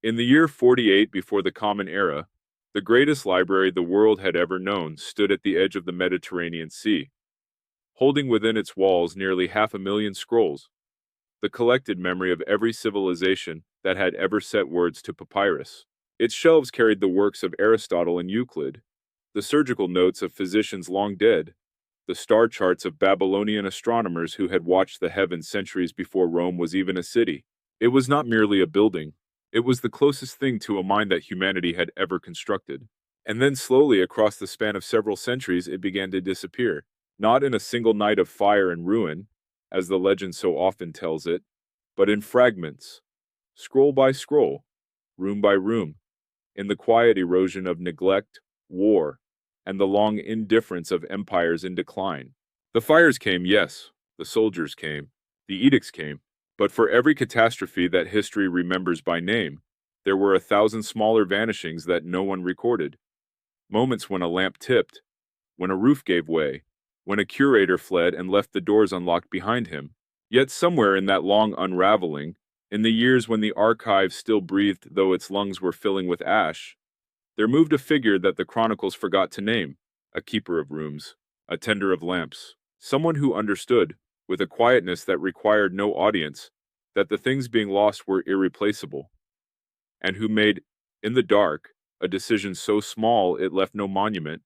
In the year 48 before the Common Era, the greatest library the world had ever known stood at the edge of the Mediterranean Sea, holding within its walls nearly 500,000 scrolls, the collected memory of every civilization that had ever set words to papyrus. Its shelves carried the works of Aristotle and Euclid, the surgical notes of physicians long dead, the star charts of Babylonian astronomers who had watched the heavens centuries before Rome was even a city. It was not merely a building, it was the closest thing to a mind that humanity had ever constructed. And then slowly, across the span of several centuries, it began to disappear, not in a single night of fire and ruin, as the legend so often tells it, but in fragments, scroll by scroll, room by room, in the quiet erosion of neglect, war, and the long indifference of empires in decline. The fires came, yes, the soldiers came, the edicts came, but for every catastrophe that history remembers by name, there were 1,000 smaller vanishings that no one recorded. Moments when a lamp tipped, when a roof gave way, when a curator fled and left the doors unlocked behind him. Yet somewhere in that long unraveling, in the years when the archive still breathed though its lungs were filling with ash, there moved a figure that the chronicles forgot to name, a keeper of rooms, a tender of lamps, someone who understood, with a quietness that required no audience, that the things being lost were irreplaceable, and who made, in the dark, a decision so small it left no monument,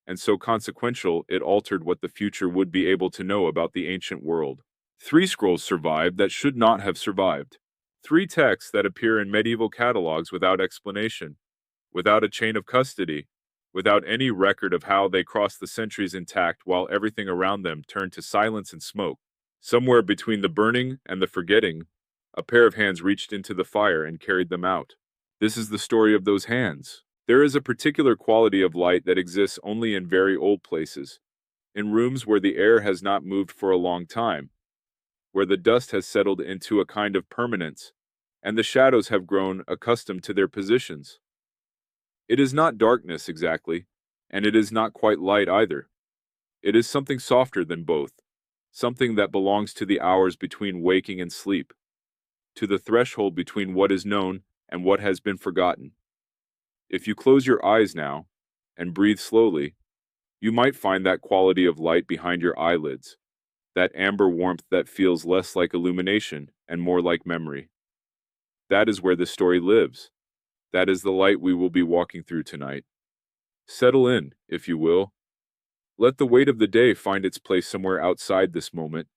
and so consequential it altered what the future would be able to know about the ancient world. 3 scrolls survived that should not have survived. 3 texts that appear in medieval catalogs without explanation, without a chain of custody, without any record of how they crossed the centuries intact while everything around them turned to silence and smoke. Somewhere between the burning and the forgetting, a pair of hands reached into the fire and carried them out. This is the story of those hands. There is a particular quality of light that exists only in very old places, in rooms where the air has not moved for a long time, where the dust has settled into a kind of permanence, and the shadows have grown accustomed to their positions. It is not darkness exactly, and it is not quite light either. It is something softer than both, something that belongs to the hours between waking and sleep, to the threshold between what is known and what has been forgotten. If you close your eyes now, and breathe slowly, you might find that quality of light behind your eyelids, that amber warmth that feels less like illumination and more like memory. That is where the story lives. That is the light we will be walking through tonight. Settle in, if you will. Let the weight of the day find its place somewhere outside this moment.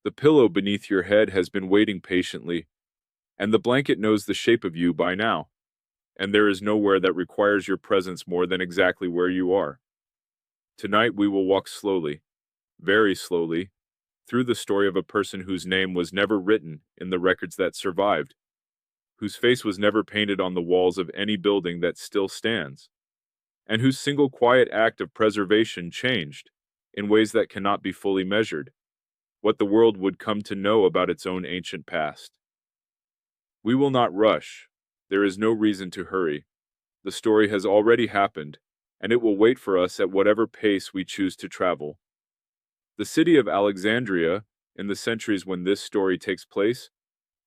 The pillow beneath your head has been waiting patiently, and the blanket knows the shape of you by now, and there is nowhere that requires your presence more than exactly where you are. Tonight we will walk slowly, very slowly, through the story of a person whose name was never written in the records that survived, whose face was never painted on the walls of any building that still stands, and whose single quiet act of preservation changed, in ways that cannot be fully measured, what the world would come to know about its own ancient past. We will not rush. There is no reason to hurry. The story has already happened, and it will wait for us at whatever pace we choose to travel. The city of Alexandria, in the centuries when this story takes place,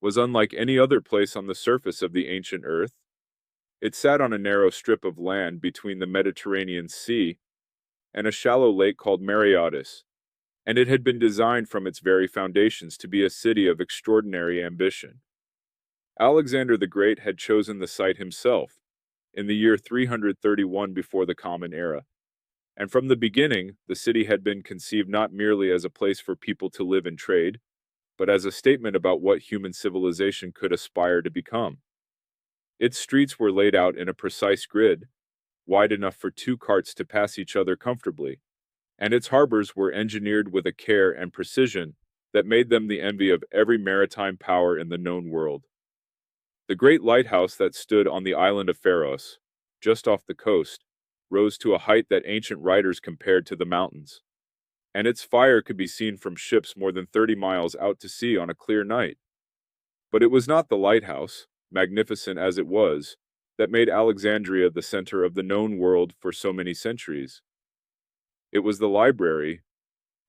was unlike any other place on the surface of the ancient earth. It sat on a narrow strip of land between the Mediterranean Sea and a shallow lake called Mareotis, and it had been designed from its very foundations to be a city of extraordinary ambition. Alexander the Great had chosen the site himself, in the year 331 before the Common Era, and from the beginning the city had been conceived not merely as a place for people to live and trade, but as a statement about what human civilization could aspire to become. Its streets were laid out in a precise grid, wide enough for 2 carts to pass each other comfortably, and its harbors were engineered with a care and precision that made them the envy of every maritime power in the known world. The great lighthouse that stood on the island of Pharos, just off the coast, rose to a height that ancient writers compared to the mountains, and its fire could be seen from ships more than 30 miles out to sea on a clear night. But it was not the lighthouse, magnificent as it was, that made Alexandria the center of the known world for so many centuries. It was the library,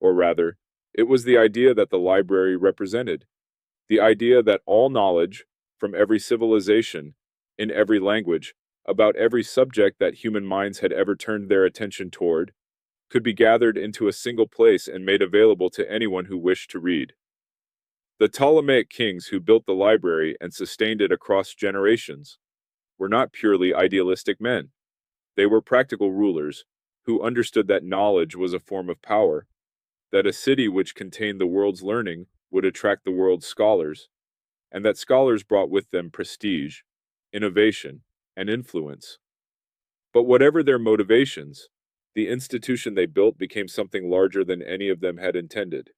or rather, it was the idea that the library represented, the idea that all knowledge, from every civilization, in every language, about every subject that human minds had ever turned their attention toward, could be gathered into a single place and made available to anyone who wished to read. The Ptolemaic kings who built the library and sustained it across generations were not purely idealistic men. They were practical rulers who understood that knowledge was a form of power, that a city which contained the world's learning would attract the world's scholars, and that scholars brought with them prestige, innovation, and influence. But whatever their motivations, the institution they built became something larger than any of them had intended.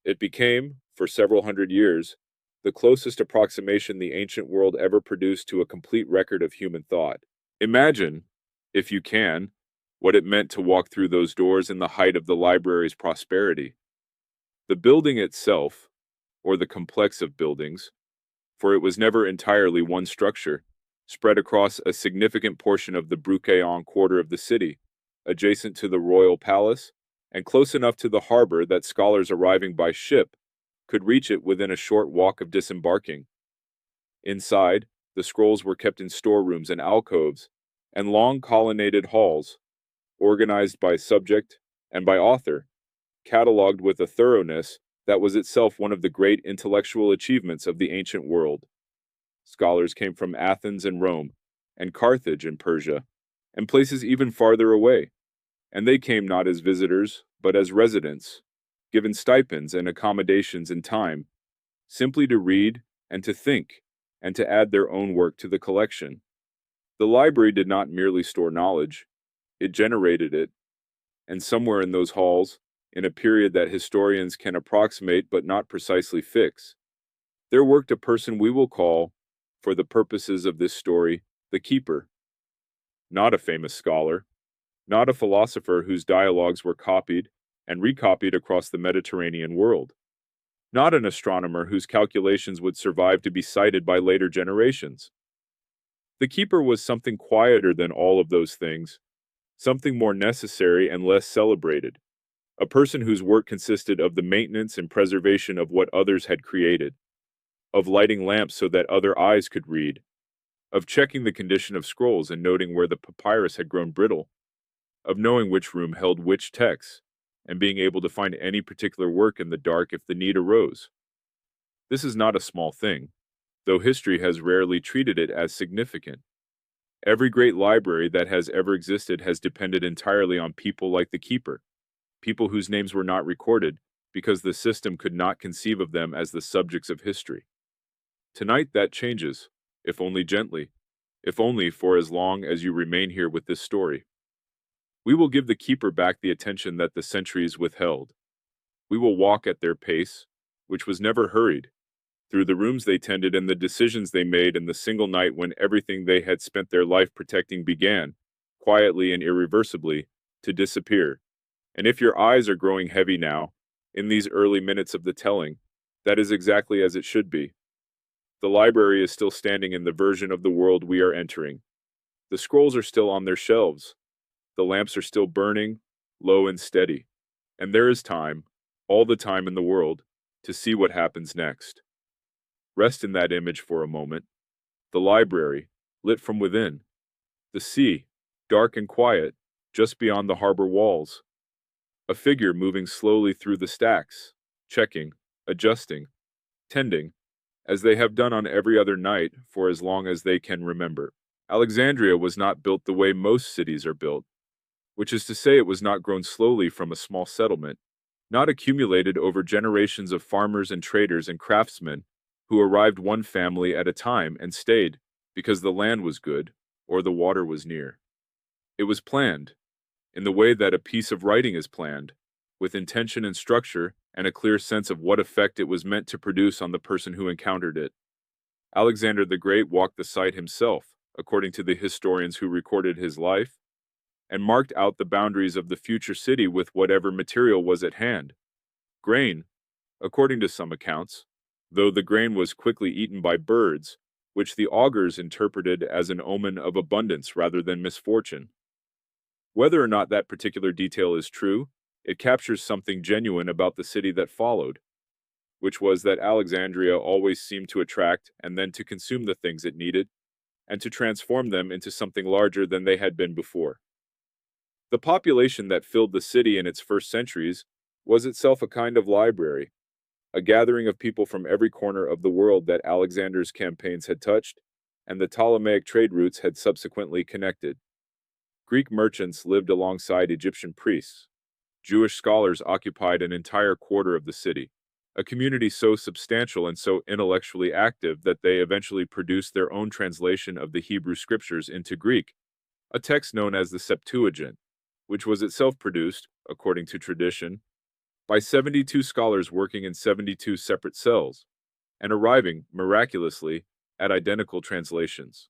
It became, for several hundred years, the closest approximation the ancient world ever produced to a complete record of human thought. Imagine, if you can, what it meant to walk through those doors in the height of the library's prosperity. The building itself, or the complex of buildings, for it was never entirely one structure, spread across a significant portion of the Brucheion quarter of the city, adjacent to the royal palace, and close enough to the harbor that scholars arriving by ship could reach it within a short walk of disembarking. Inside, the scrolls were kept in storerooms and alcoves, and long colonnaded halls, organized by subject and by author, catalogued with a thoroughness that was itself one of the great intellectual achievements of the ancient world. Scholars came from Athens and Rome, and Carthage and Persia, and places even farther away, and they came not as visitors, but as residents, given stipends and accommodations and time, simply to read and to think, and to add their own work to the collection. The library did not merely store knowledge, it generated it, and somewhere in those halls, in a period that historians can approximate but not precisely fix, there worked a person we will call, for the purposes of this story, the keeper. Not a famous scholar, not a philosopher whose dialogues were copied and recopied across the Mediterranean world, not an astronomer whose calculations would survive to be cited by later generations. The keeper was something quieter than all of those things, something more necessary and less celebrated, a person whose work consisted of the maintenance and preservation of what others had created, of lighting lamps so that other eyes could read, of checking the condition of scrolls and noting where the papyrus had grown brittle, of knowing which room held which texts, and being able to find any particular work in the dark if the need arose. This is not a small thing, though history has rarely treated it as significant. Every great library that has ever existed has depended entirely on people like the keeper, people whose names were not recorded because the system could not conceive of them as the subjects of history. Tonight that changes, if only gently, if only for as long as you remain here with this story. We will give the keeper back the attention that the centuries withheld. We will walk at their pace, which was never hurried, through the rooms they tended and the decisions they made in the single night when everything they had spent their life protecting began, quietly and irreversibly, to disappear. And if your eyes are growing heavy now, in these early minutes of the telling, that is exactly as it should be. The library is still standing in the version of the world we are entering. The scrolls are still on their shelves. The lamps are still burning, low and steady. And there is time, all the time in the world, to see what happens next. Rest in that image for a moment. The library, lit from within. The sea, dark and quiet, just beyond the harbor walls. A figure moving slowly through the stacks, checking, adjusting, tending, as they have done on every other night for as long as they can remember. Alexandria was not built the way most cities are built, which is to say it was not grown slowly from a small settlement, not accumulated over generations of farmers and traders and craftsmen who arrived one family at a time and stayed because the land was good or the water was near. It was planned, in the way that a piece of writing is planned, with intention and structure and a clear sense of what effect it was meant to produce on the person who encountered it. Alexander the Great walked the site himself, according to the historians who recorded his life, and marked out the boundaries of the future city with whatever material was at hand. Grain, according to some accounts, though the grain was quickly eaten by birds, which the augurs interpreted as an omen of abundance rather than misfortune. Whether or not that particular detail is true, it captures something genuine about the city that followed. which was that Alexandria always seemed to attract and then to consume the things it needed, and to transform them into something larger than they had been before. The population that filled the city in its first centuries was itself a kind of library, a gathering of people from every corner of the world that Alexander's campaigns had touched, and the Ptolemaic trade routes had subsequently connected. Greek merchants lived alongside Egyptian priests. Jewish scholars occupied an entire quarter of the city, a community so substantial and so intellectually active that they eventually produced their own translation of the Hebrew scriptures into Greek, a text known as the Septuagint, which was itself produced, according to tradition, by 72 scholars working in 72 separate cells, and arriving, miraculously, at identical translations.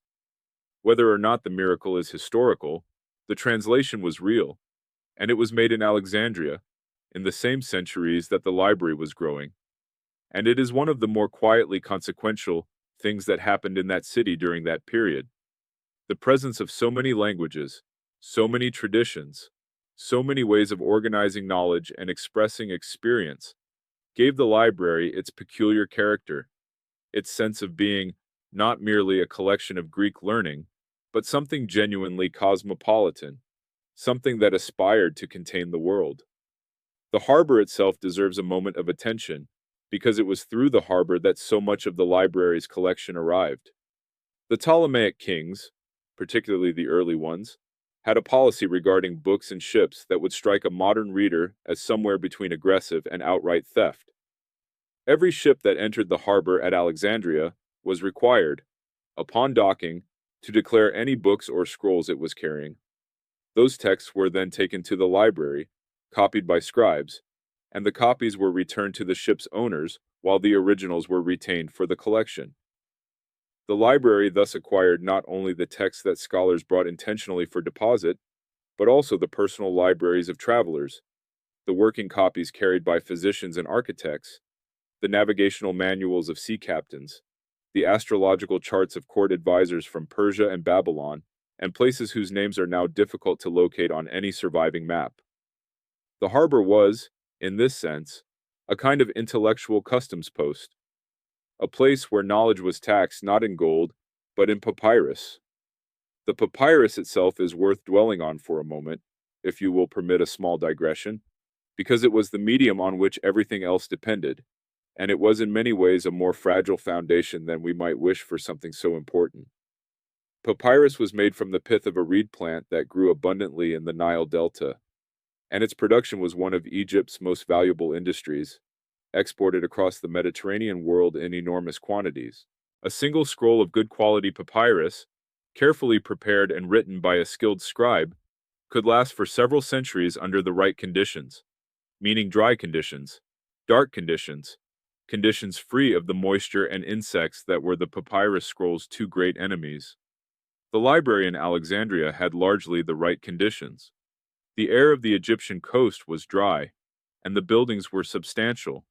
Whether or not the miracle is historical, the translation was real, and it was made in Alexandria, in the same centuries that the library was growing, and it is one of the more quietly consequential things that happened in that city during that period. The presence of so many languages, so many traditions, so many ways of organizing knowledge and expressing experience, gave the library its peculiar character, its sense of being not merely a collection of Greek learning, but something genuinely cosmopolitan, something that aspired to contain the world. The harbor itself deserves a moment of attention, because it was through the harbor that so much of the library's collection arrived. The Ptolemaic kings, particularly the early ones, had a policy regarding books and ships that would strike a modern reader as somewhere between aggressive and outright theft. Every ship that entered the harbor at Alexandria was required, upon docking, to declare any books or scrolls it was carrying. Those texts were then taken to the library, copied by scribes, and the copies were returned to the ship's owners while the originals were retained for the collection. The library thus acquired not only the texts that scholars brought intentionally for deposit, but also the personal libraries of travelers, the working copies carried by physicians and architects, the navigational manuals of sea captains, the astrological charts of court advisors from Persia and Babylon, and places whose names are now difficult to locate on any surviving map. The harbor was, in this sense, a kind of intellectual customs post, a place where knowledge was taxed not in gold, but in papyrus. The papyrus itself is worth dwelling on for a moment, if you will permit a small digression, because it was the medium on which everything else depended, and it was in many ways a more fragile foundation than we might wish for something so important. Papyrus was made from the pith of a reed plant that grew abundantly in the Nile Delta, and its production was one of Egypt's most valuable industries, exported across the Mediterranean world in enormous quantities. A single scroll of good quality papyrus, carefully prepared and written by a skilled scribe, could last for several centuries under the right conditions, meaning dry conditions, dark conditions, conditions free of the moisture and insects that were the papyrus scroll's two great enemies. The library in Alexandria had largely the right conditions. The air of the Egyptian coast was dry, and the buildings were substantial,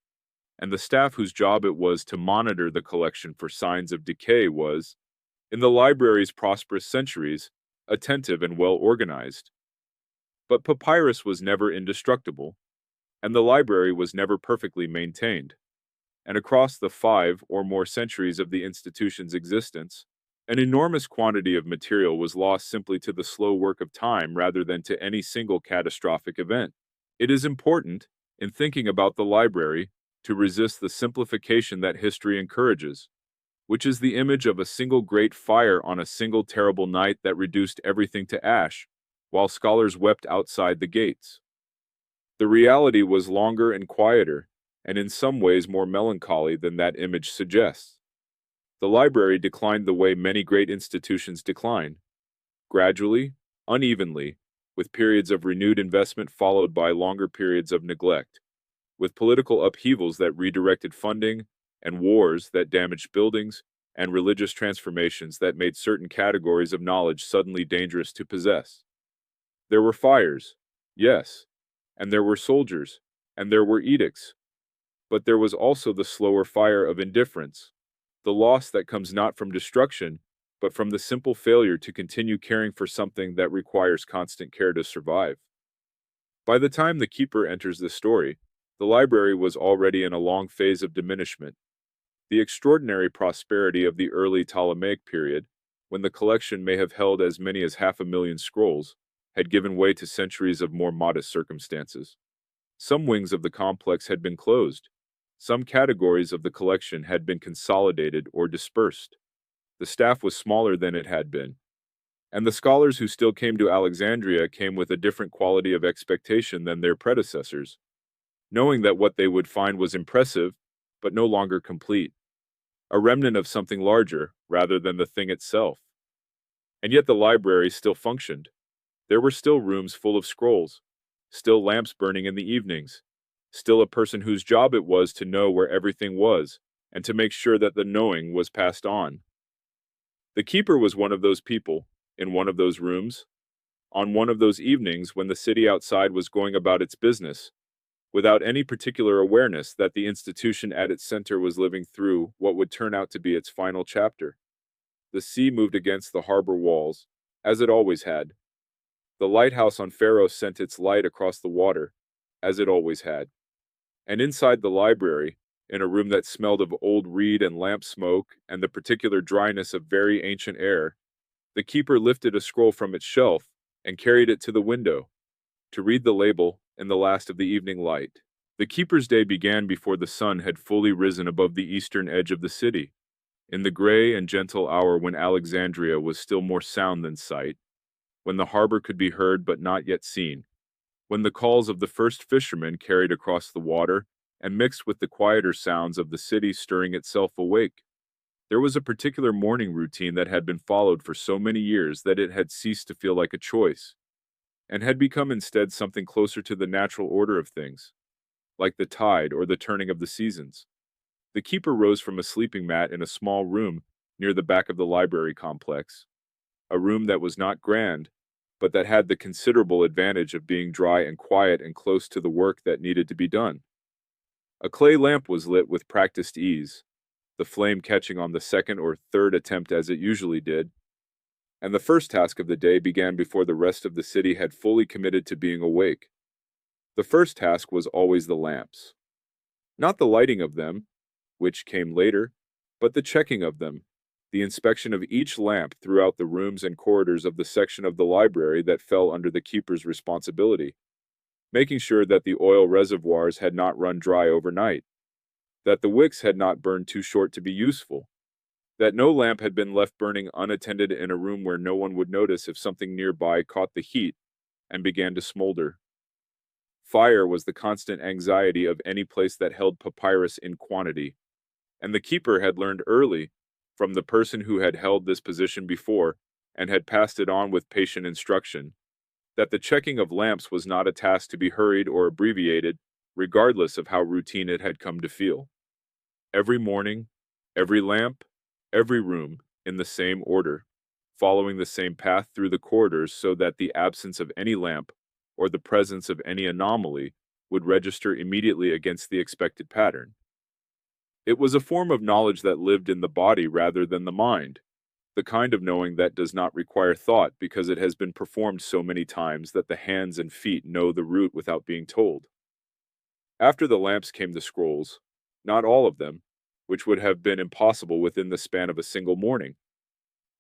and the staff whose job it was to monitor the collection for signs of decay was, in the library's prosperous centuries, attentive and well organized. But papyrus was never indestructible, and the library was never perfectly maintained. And across the 5 or more centuries of the institution's existence, an enormous quantity of material was lost simply to the slow work of time rather than to any single catastrophic event. It is important, in thinking about the library, to resist the simplification that history encourages, which is the image of a single great fire on a single terrible night that reduced everything to ash, while scholars wept outside the gates. The reality was longer and quieter, and in some ways more melancholy than that image suggests. The library declined the way many great institutions decline, gradually, unevenly, with periods of renewed investment followed by longer periods of neglect, with political upheavals that redirected funding, and wars that damaged buildings, and religious transformations that made certain categories of knowledge suddenly dangerous to possess. There were fires, yes, and there were soldiers, and there were edicts, but there was also the slower fire of indifference, the loss that comes not from destruction, but from the simple failure to continue caring for something that requires constant care to survive. By the time the keeper enters the story, The library was already in a long phase of diminishment. The extraordinary prosperity of the early Ptolemaic period, when the collection may have held as many as 500,000 scrolls, had given way to centuries of more modest circumstances. Some wings of the complex had been closed. Some categories of the collection had been consolidated or dispersed. The staff was smaller than it had been, and the scholars who still came to Alexandria came with a different quality of expectation than their predecessors, knowing that what they would find was impressive, but no longer complete, a remnant of something larger rather than the thing itself. And yet the library still functioned. There were still rooms full of scrolls, still lamps burning in the evenings, still a person whose job it was to know where everything was and to make sure that the knowing was passed on. The keeper was one of those people, in one of those rooms, on one of those evenings when the city outside was going about its business, without any particular awareness that the institution at its center was living through what would turn out to be its final chapter. The sea moved against the harbor walls, as it always had. The lighthouse on Pharos sent its light across the water, as it always had. And inside the library, in a room that smelled of old reed and lamp smoke and the particular dryness of very ancient air, the keeper lifted a scroll from its shelf and carried it to the window, to read the label in the last of the evening light. The keeper's day began before the sun had fully risen above the eastern edge of the city, in the gray and gentle hour when Alexandria was still more sound than sight, when the harbor could be heard but not yet seen, when the calls of the first fishermen carried across the water and mixed with the quieter sounds of the city stirring itself awake. There was a particular morning routine that had been followed for so many years that it had ceased to feel like a choice, and had become instead something closer to the natural order of things, like the tide or the turning of the seasons. The keeper rose from a sleeping mat in a small room near the back of the library complex, a room that was not grand, but that had the considerable advantage of being dry and quiet and close to the work that needed to be done. A clay lamp was lit with practiced ease, the flame catching on the second or third attempt as it usually did, and the first task of the day began before the rest of the city had fully committed to being awake. The first task was always the lamps. Not the lighting of them, which came later, but the checking of them, the inspection of each lamp throughout the rooms and corridors of the section of the library that fell under the keeper's responsibility, making sure that the oil reservoirs had not run dry overnight, that the wicks had not burned too short to be useful, that no lamp had been left burning unattended in a room where no one would notice if something nearby caught the heat and began to smolder. Fire was the constant anxiety of any place that held papyrus in quantity, and the keeper had learned early, from the person who had held this position before and had passed it on with patient instruction, that the checking of lamps was not a task to be hurried or abbreviated, regardless of how routine it had come to feel. Every morning, every lamp, every room, in the same order, following the same path through the corridors so that the absence of any lamp or the presence of any anomaly would register immediately against the expected pattern. It was a form of knowledge that lived in the body rather than the mind, the kind of knowing that does not require thought because it has been performed so many times that the hands and feet know the route without being told. After the lamps came the scrolls, not all of them, which would have been impossible within the span of a single morning,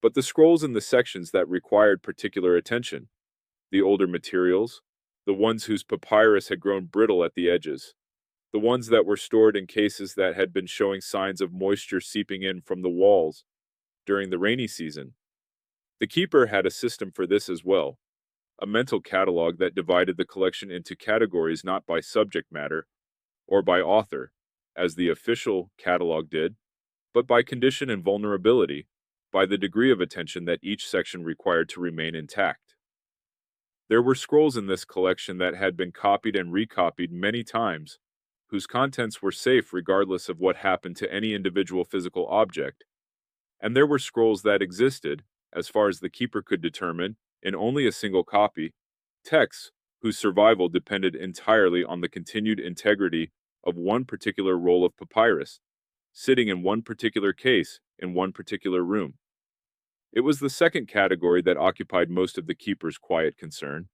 but the scrolls in the sections that required particular attention, the older materials, the ones whose papyrus had grown brittle at the edges, the ones that were stored in cases that had been showing signs of moisture seeping in from the walls during the rainy season. The keeper had a system for this as well, a mental catalog that divided the collection into categories not by subject matter or by author, as the official catalog did, but by condition and vulnerability, by the degree of attention that each section required to remain intact. There were scrolls in this collection that had been copied and recopied many times, whose contents were safe regardless of what happened to any individual physical object, and there were scrolls that existed, as far as the keeper could determine, in only a single copy, texts whose survival depended entirely on the continued integrity of one particular roll of papyrus, sitting in one particular case in one particular room. It was the second category that occupied most of the keeper's quiet concern.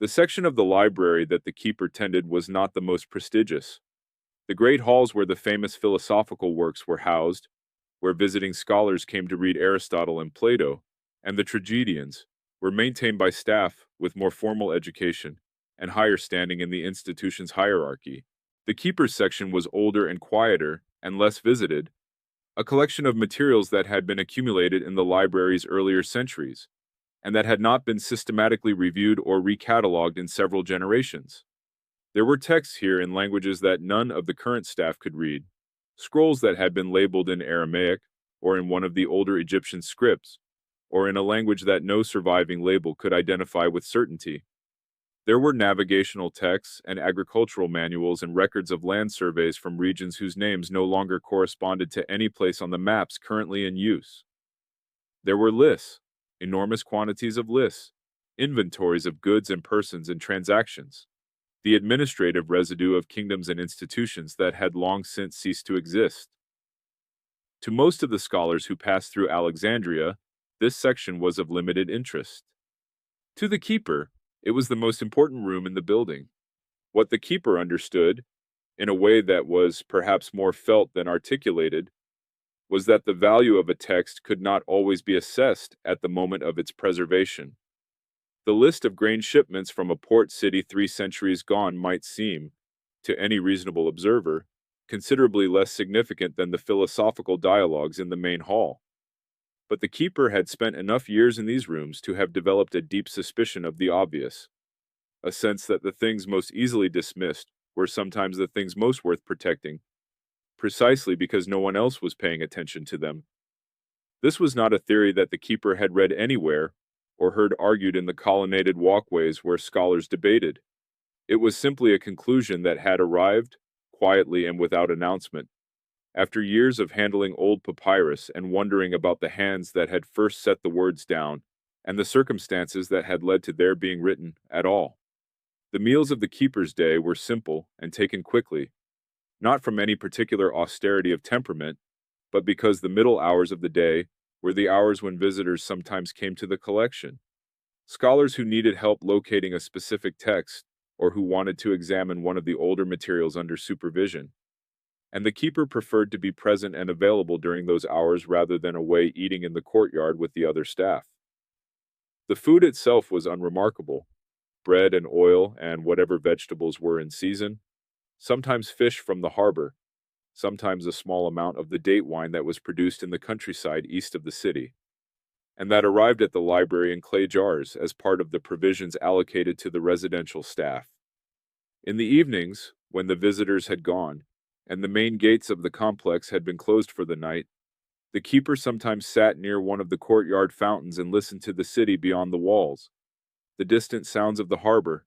The section of the library that the keeper tended was not the most prestigious. The great halls where the famous philosophical works were housed, where visiting scholars came to read Aristotle and Plato, and the tragedians, were maintained by staff with more formal education and higher standing in the institution's hierarchy. The keeper's section was older and quieter and less visited, a collection of materials that had been accumulated in the library's earlier centuries, and that had not been systematically reviewed or recatalogued in several generations. There were texts here in languages that none of the current staff could read, scrolls that had been labeled in Aramaic or in one of the older Egyptian scripts, or in a language that no surviving label could identify with certainty. There were navigational texts and agricultural manuals and records of land surveys from regions whose names no longer corresponded to any place on the maps currently in use. There were lists, enormous quantities of lists, inventories of goods and persons and transactions, the administrative residue of kingdoms and institutions that had long since ceased to exist. To most of the scholars who passed through Alexandria, this section was of limited interest. To the keeper, it was the most important room in the building. What the keeper understood, in a way that was perhaps more felt than articulated, was that the value of a text could not always be assessed at the moment of its preservation. The list of grain shipments from a port city 3 centuries gone might seem, to any reasonable observer, considerably less significant than the philosophical dialogues in the main hall. But the keeper had spent enough years in these rooms to have developed a deep suspicion of the obvious, a sense that the things most easily dismissed were sometimes the things most worth protecting, precisely because no one else was paying attention to them. This was not a theory that the keeper had read anywhere or heard argued in the colonnaded walkways where scholars debated. It was simply a conclusion that had arrived, quietly and without announcement, after years of handling old papyrus and wondering about the hands that had first set the words down and the circumstances that had led to their being written at all. The meals of the keeper's day were simple and taken quickly, not from any particular austerity of temperament, but because the middle hours of the day were the hours when visitors sometimes came to the collection. Scholars who needed help locating a specific text or who wanted to examine one of the older materials under supervision. And the keeper preferred to be present and available during those hours rather than away eating in the courtyard with the other staff. The food itself was unremarkable: bread and oil and whatever vegetables were in season, sometimes fish from the harbor, sometimes a small amount of the date wine that was produced in the countryside east of the city, and that arrived at the library in clay jars as part of the provisions allocated to the residential staff. In the evenings, when the visitors had gone, and the main gates of the complex had been closed for the night, the keeper sometimes sat near one of the courtyard fountains and listened to the city beyond the walls, the distant sounds of the harbor,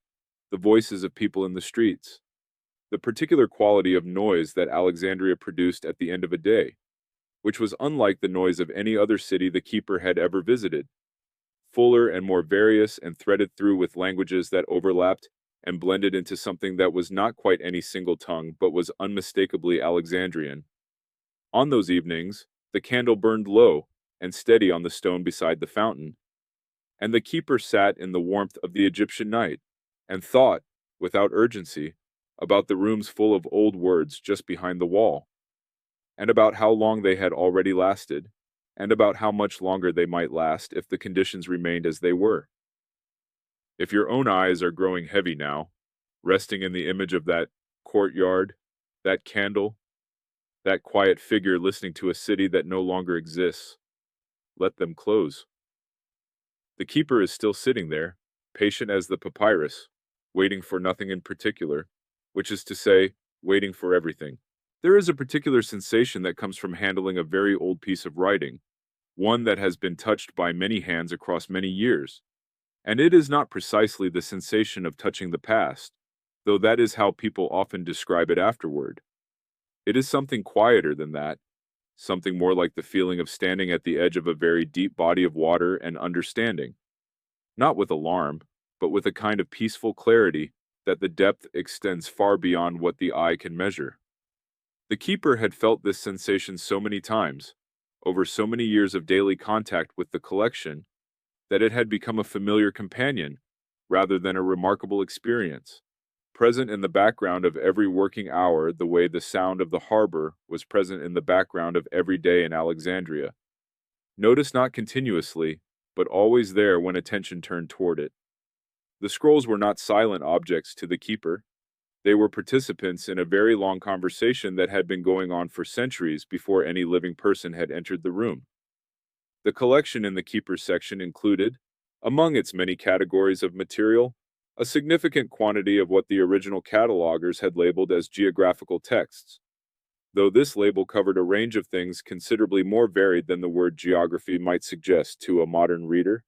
the voices of people in the streets, the particular quality of noise that Alexandria produced at the end of a day, which was unlike the noise of any other city the keeper had ever visited, fuller and more various and threaded through with languages that overlapped and blended into something that was not quite any single tongue but was unmistakably Alexandrian. On those evenings, the candle burned low and steady on the stone beside the fountain, and the keeper sat in the warmth of the Egyptian night and thought, without urgency, about the rooms full of old words just behind the wall, and about how long they had already lasted, and about how much longer they might last if the conditions remained as they were. If your own eyes are growing heavy now, resting in the image of that courtyard, that candle, that quiet figure listening to a city that no longer exists, let them close. The keeper is still sitting there, patient as the papyrus, waiting for nothing in particular, which is to say, waiting for everything. There is a particular sensation that comes from handling a very old piece of writing, one that has been touched by many hands across many years. And it is not precisely the sensation of touching the past, though that is how people often describe it afterward. It is something quieter than that, something more like the feeling of standing at the edge of a very deep body of water and understanding, not with alarm, but with a kind of peaceful clarity that the depth extends far beyond what the eye can measure. The keeper had felt this sensation so many times, over so many years of daily contact with the collection, that it had become a familiar companion, rather than a remarkable experience, present in the background of every working hour the way the sound of the harbor was present in the background of every day in Alexandria. Notice not continuously, but always there when attention turned toward it. The scrolls were not silent objects to the keeper. They were participants in a very long conversation that had been going on for centuries before any living person had entered the room. The collection in the keeper's section included, among its many categories of material, a significant quantity of what the original catalogers had labeled as geographical texts, though this label covered a range of things considerably more varied than the word geography might suggest to a modern reader.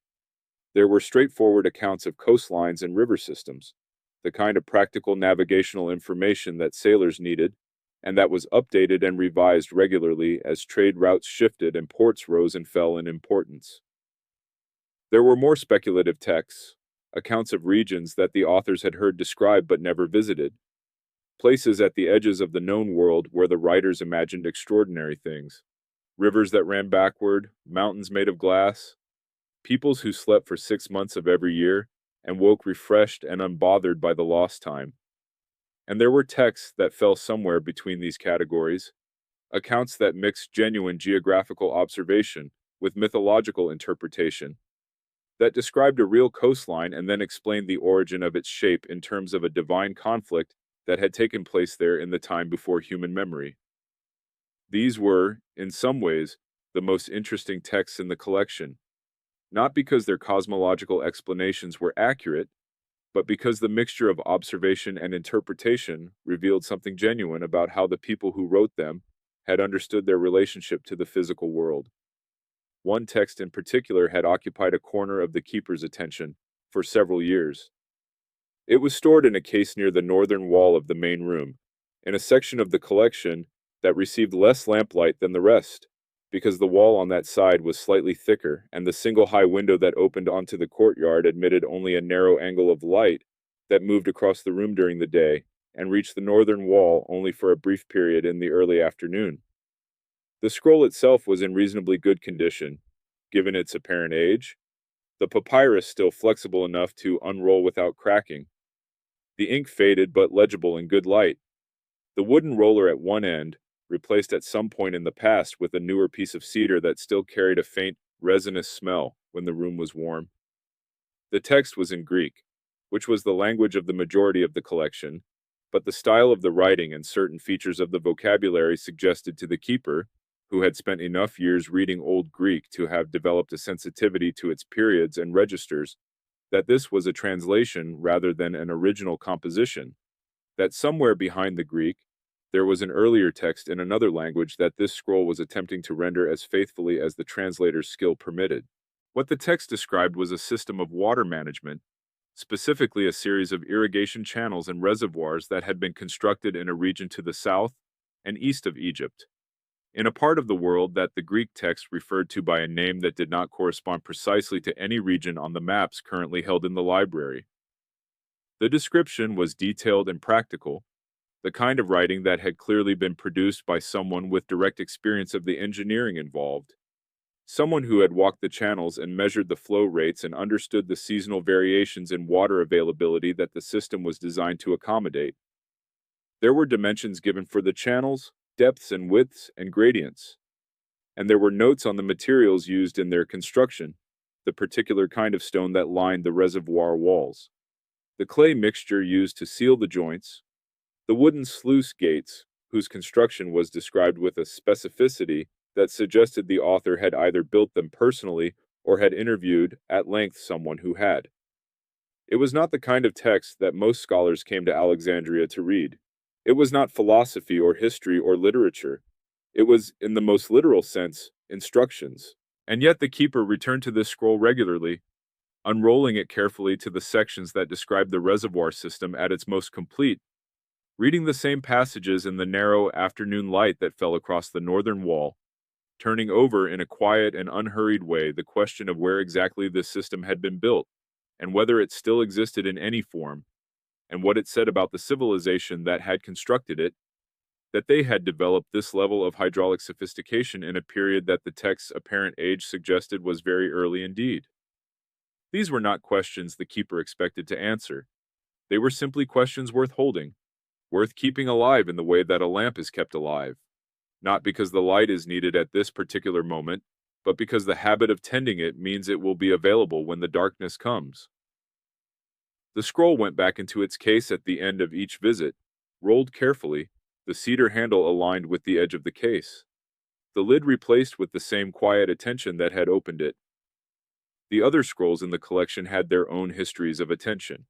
There were straightforward accounts of coastlines and river systems, the kind of practical navigational information that sailors needed, and that was updated and revised regularly as trade routes shifted and ports rose and fell in importance. There were more speculative texts, accounts of regions that the authors had heard described but never visited, places at the edges of the known world where the writers imagined extraordinary things, rivers that ran backward, mountains made of glass, peoples who slept for 6 months of every year and woke refreshed and unbothered by the lost time. And there were texts that fell somewhere between these categories, accounts that mixed genuine geographical observation with mythological interpretation, that described a real coastline and then explained the origin of its shape in terms of a divine conflict that had taken place there in the time before human memory. These were, in some ways, the most interesting texts in the collection, not because their cosmological explanations were accurate, but because the mixture of observation and interpretation revealed something genuine about how the people who wrote them had understood their relationship to the physical world. One text in particular had occupied a corner of the keeper's attention for several years. It was stored in a case near the northern wall of the main room, in a section of the collection that received less lamplight than the rest, because the wall on that side was slightly thicker, and the single high window that opened onto the courtyard admitted only a narrow angle of light that moved across the room during the day and reached the northern wall only for a brief period in the early afternoon. The scroll itself was in reasonably good condition, given its apparent age, the papyrus still flexible enough to unroll without cracking, the ink faded but legible in good light, the wooden roller at one end, replaced at some point in the past with a newer piece of cedar that still carried a faint, resinous smell when the room was warm. The text was in Greek, which was the language of the majority of the collection, but the style of the writing and certain features of the vocabulary suggested to the keeper, who had spent enough years reading Old Greek to have developed a sensitivity to its periods and registers, that this was a translation rather than an original composition, that somewhere behind the Greek, there was an earlier text in another language that this scroll was attempting to render as faithfully as the translator's skill permitted. What the text described was a system of water management, specifically a series of irrigation channels and reservoirs that had been constructed in a region to the south and east of Egypt, in a part of the world that the Greek text referred to by a name that did not correspond precisely to any region on the maps currently held in the library. The description was detailed and practical, the kind of writing that had clearly been produced by someone with direct experience of the engineering involved, someone who had walked the channels and measured the flow rates and understood the seasonal variations in water availability that the system was designed to accommodate. There were dimensions given for the channels, depths and widths and gradients, and there were notes on the materials used in their construction, the particular kind of stone that lined the reservoir walls, the clay mixture used to seal the joints, the wooden sluice gates, whose construction was described with a specificity that suggested the author had either built them personally or had interviewed at length someone who had. It was not the kind of text that most scholars came to Alexandria to read. It was not philosophy or history or literature. It was, in the most literal sense, instructions. And yet the keeper returned to this scroll regularly, unrolling it carefully to the sections that described the reservoir system at its most complete, reading the same passages in the narrow afternoon light that fell across the northern wall, turning over in a quiet and unhurried way the question of where exactly this system had been built, and whether it still existed in any form, and what it said about the civilization that had constructed it, that they had developed this level of hydraulic sophistication in a period that the text's apparent age suggested was very early indeed. These were not questions the keeper expected to answer. They were simply questions worth holding, worth keeping alive in the way that a lamp is kept alive. Not because the light is needed at this particular moment, but because the habit of tending it means it will be available when the darkness comes. The scroll went back into its case at the end of each visit, rolled carefully, the cedar handle aligned with the edge of the case. The lid replaced with the same quiet attention that had opened it. The other scrolls in the collection had their own histories of attention,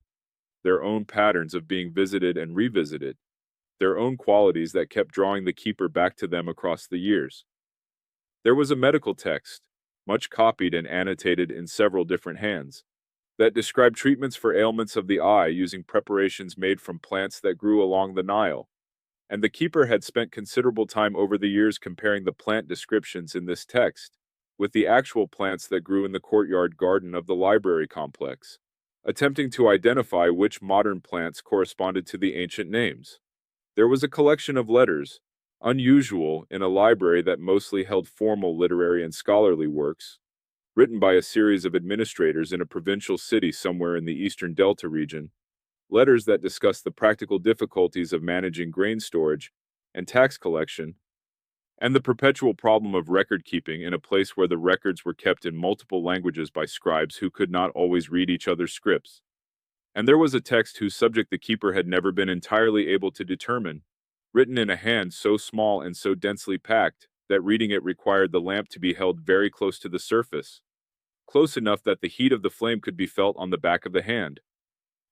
their own patterns of being visited and revisited, their own qualities that kept drawing the keeper back to them across the years. There was a medical text, much copied and annotated in several different hands, that described treatments for ailments of the eye using preparations made from plants that grew along the Nile. And the keeper had spent considerable time over the years comparing the plant descriptions in this text with the actual plants that grew in the courtyard garden of the library complex, attempting to identify which modern plants corresponded to the ancient names. There was a collection of letters, unusual in a library that mostly held formal literary and scholarly works, written by a series of administrators in a provincial city somewhere in the eastern Delta region, letters that discussed the practical difficulties of managing grain storage and tax collection, and the perpetual problem of record keeping in a place where the records were kept in multiple languages by scribes who could not always read each other's scripts. And there was a text whose subject the keeper had never been entirely able to determine, written in a hand so small and so densely packed that reading it required the lamp to be held very close to the surface, close enough that the heat of the flame could be felt on the back of the hand,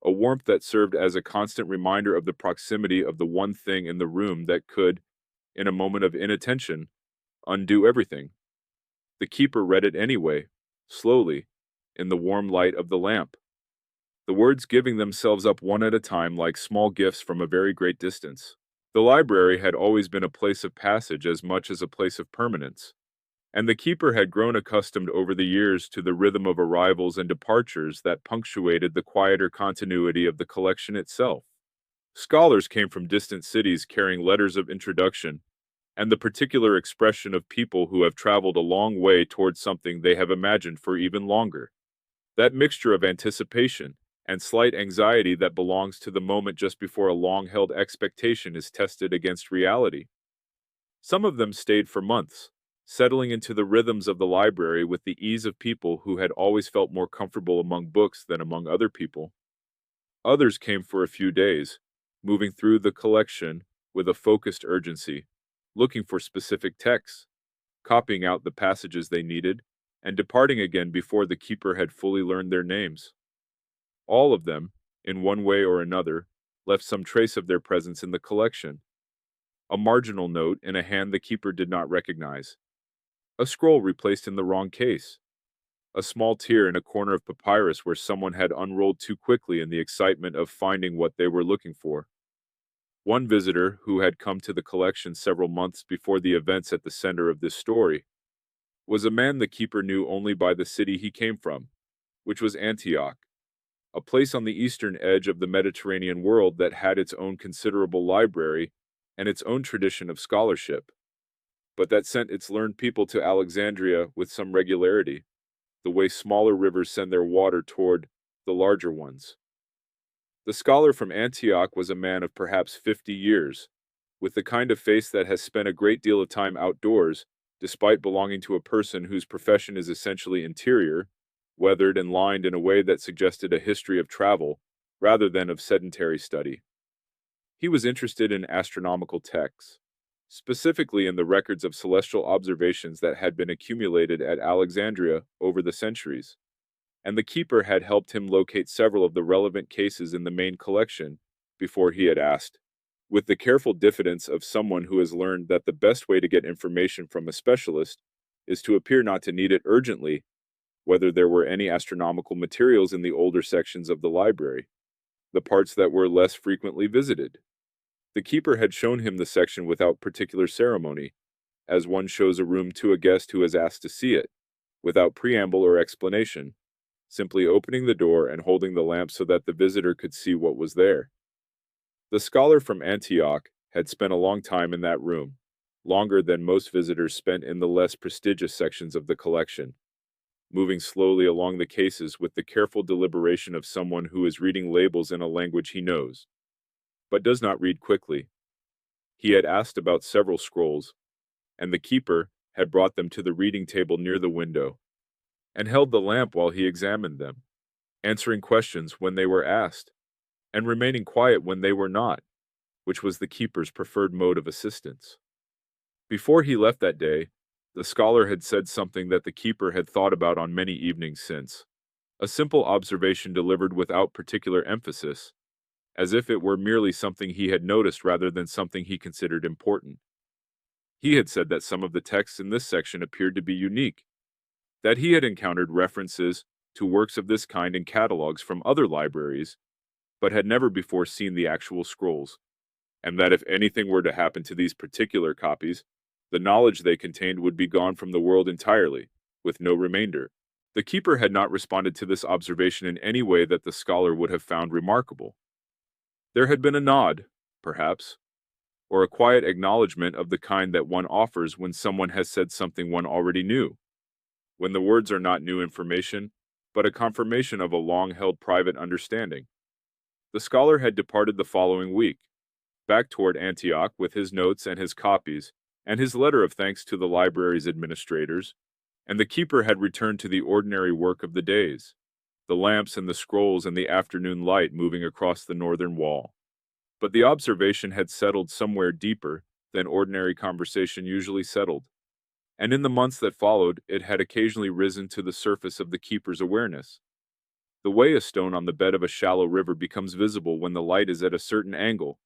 a warmth that served as a constant reminder of the proximity of the one thing in the room that could, in a moment of inattention, undo everything. The keeper read it anyway, slowly, in the warm light of the lamp, the words giving themselves up one at a time like small gifts from a very great distance. The library had always been a place of passage as much as a place of permanence, and the keeper had grown accustomed over the years to the rhythm of arrivals and departures that punctuated the quieter continuity of the collection itself. Scholars came from distant cities carrying letters of introduction, and the particular expression of people who have traveled a long way towards something they have imagined for even longer. That mixture of anticipation and slight anxiety that belongs to the moment just before a long-held expectation is tested against reality. Some of them stayed for months, settling into the rhythms of the library with the ease of people who had always felt more comfortable among books than among other people. Others came for a few days, moving through the collection with a focused urgency, looking for specific texts, copying out the passages they needed, and departing again before the keeper had fully learned their names. All of them, in one way or another, left some trace of their presence in the collection. A marginal note in a hand the keeper did not recognize. A scroll replaced in the wrong case. A small tear in a corner of papyrus where someone had unrolled too quickly in the excitement of finding what they were looking for. One visitor, who had come to the collection several months before the events at the center of this story, was a man the keeper knew only by the city he came from, which was Antioch, a place on the eastern edge of the Mediterranean world that had its own considerable library and its own tradition of scholarship, but that sent its learned people to Alexandria with some regularity, the way smaller rivers send their water toward the larger ones. The scholar from Antioch was a man of perhaps 50 years, with the kind of face that has spent a great deal of time outdoors, despite belonging to a person whose profession is essentially interior, weathered and lined in a way that suggested a history of travel, rather than of sedentary study. He was interested in astronomical texts, specifically in the records of celestial observations that had been accumulated at Alexandria over the centuries, and the keeper had helped him locate several of the relevant cases in the main collection before he had asked, with the careful diffidence of someone who has learned that the best way to get information from a specialist is to appear not to need it urgently, whether there were any astronomical materials in the older sections of the library, the parts that were less frequently visited. The keeper had shown him the section without particular ceremony, as one shows a room to a guest who has asked to see it, without preamble or explanation, simply opening the door and holding the lamp so that the visitor could see what was there. The scholar from Antioch had spent a long time in that room, longer than most visitors spent in the less prestigious sections of the collection. moving slowly along the cases with the careful deliberation of someone who is reading labels in a language he knows, but does not read quickly. He had asked about several scrolls, and the keeper had brought them to the reading table near the window, and held the lamp while he examined them, answering questions when they were asked, and remaining quiet when they were not, which was the keeper's preferred mode of assistance. Before he left that day, the scholar had said something that the keeper had thought about on many evenings since, a simple observation delivered without particular emphasis, as if it were merely something he had noticed rather than something he considered important. He had said that some of the texts in this section appeared to be unique, that he had encountered references to works of this kind in catalogs from other libraries, but had never before seen the actual scrolls, and that if anything were to happen to these particular copies, the knowledge they contained would be gone from the world entirely, with no remainder. The keeper had not responded to this observation in any way that the scholar would have found remarkable. There had been a nod, perhaps, or a quiet acknowledgement of the kind that one offers when someone has said something one already knew, when the words are not new information, but a confirmation of a long-held private understanding. The scholar had departed the following week, back toward Antioch with his notes and his copies, and his letter of thanks to the library's administrators, and the keeper had returned to the ordinary work of the days, the lamps and the scrolls and the afternoon light moving across the northern wall. But the observation had settled somewhere deeper than ordinary conversation usually settled, and in the months that followed it had occasionally risen to the surface of the keeper's awareness. The way a stone on the bed of a shallow river becomes visible when the light is at a certain angle,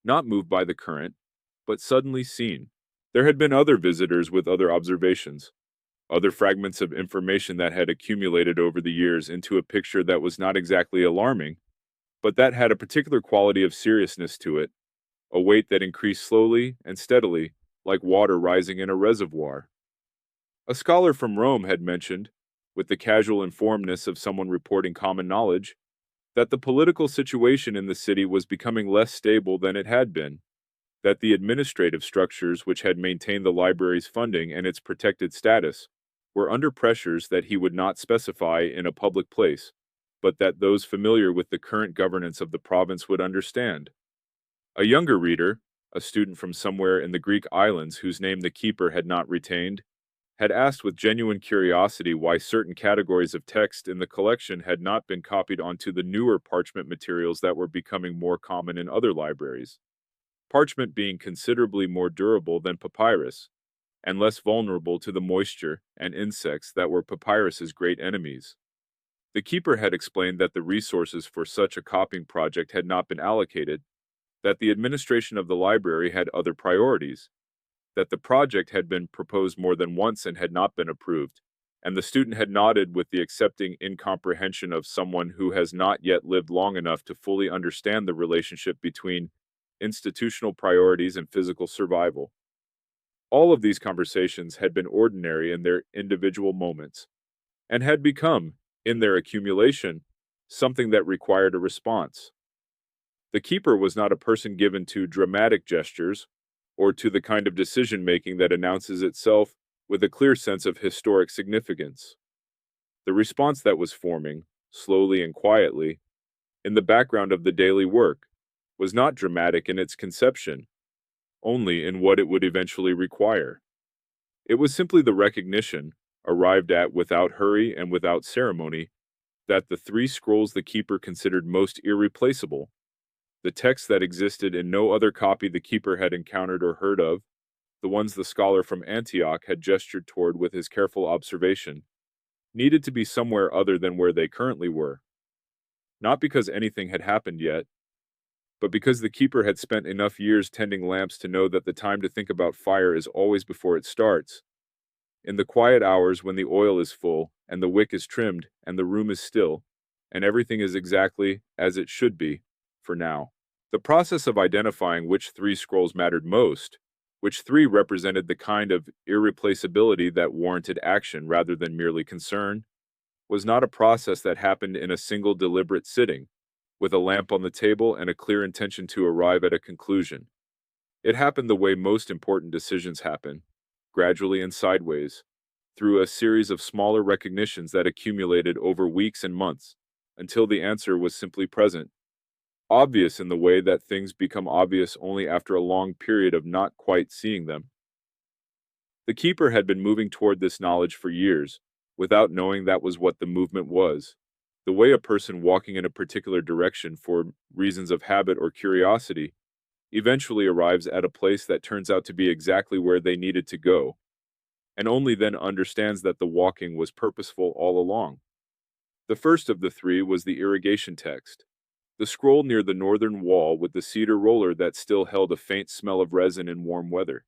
not moved by the current, but suddenly seen. There had been other visitors with other observations, other fragments of information that had accumulated over the years into a picture that was not exactly alarming, but that had a particular quality of seriousness to it, a weight that increased slowly and steadily, like water rising in a reservoir. A scholar from Rome had mentioned, with the casual informedness of someone reporting common knowledge, that the political situation in the city was becoming less stable than it had been, that the administrative structures which had maintained the library's funding and its protected status were under pressures that he would not specify in a public place, but that those familiar with the current governance of the province would understand. A younger reader, a student from somewhere in the Greek islands whose name the keeper had not retained, had asked with genuine curiosity why certain categories of text in the collection had not been copied onto the newer parchment materials that were becoming more common in other libraries, parchment being considerably more durable than papyrus, and less vulnerable to the moisture and insects that were papyrus's great enemies. The keeper had explained that the resources for such a copying project had not been allocated, that the administration of the library had other priorities, that the project had been proposed more than once and had not been approved, and the student had nodded with the accepting incomprehension of someone who has not yet lived long enough to fully understand the relationship between institutional priorities and physical survival. All of these conversations had been ordinary in their individual moments, and had become, in their accumulation, something that required a response. The keeper was not a person given to dramatic gestures, or to the kind of decision-making that announces itself with a clear sense of historic significance. The response that was forming, slowly and quietly, in the background of the daily work, was not dramatic in its conception, only in what it would eventually require. It was simply the recognition, arrived at without hurry and without ceremony, that the three scrolls the keeper considered most irreplaceable, the texts that existed in no other copy the keeper had encountered or heard of, the ones the scholar from Antioch had gestured toward with his careful observation, needed to be somewhere other than where they currently were. Not because anything had happened yet, but because the keeper had spent enough years tending lamps to know that the time to think about fire is always before it starts, in the quiet hours when the oil is full, and the wick is trimmed, and the room is still, and everything is exactly as it should be, for now. The process of identifying which three scrolls mattered most, which three represented the kind of irreplaceability that warranted action rather than merely concern, was not a process that happened in a single deliberate sitting, with a lamp on the table and a clear intention to arrive at a conclusion. It happened the way most important decisions happen, gradually and sideways, through a series of smaller recognitions that accumulated over weeks and months, until the answer was simply present, obvious in the way that things become obvious only after a long period of not quite seeing them. The keeper had been moving toward this knowledge for years, without knowing that was what the movement was. The way a person walking in a particular direction for reasons of habit or curiosity eventually arrives at a place that turns out to be exactly where they needed to go, and only then understands that the walking was purposeful all along. The first of the three was the irrigation text, the scroll near the northern wall with the cedar roller that still held a faint smell of resin in warm weather.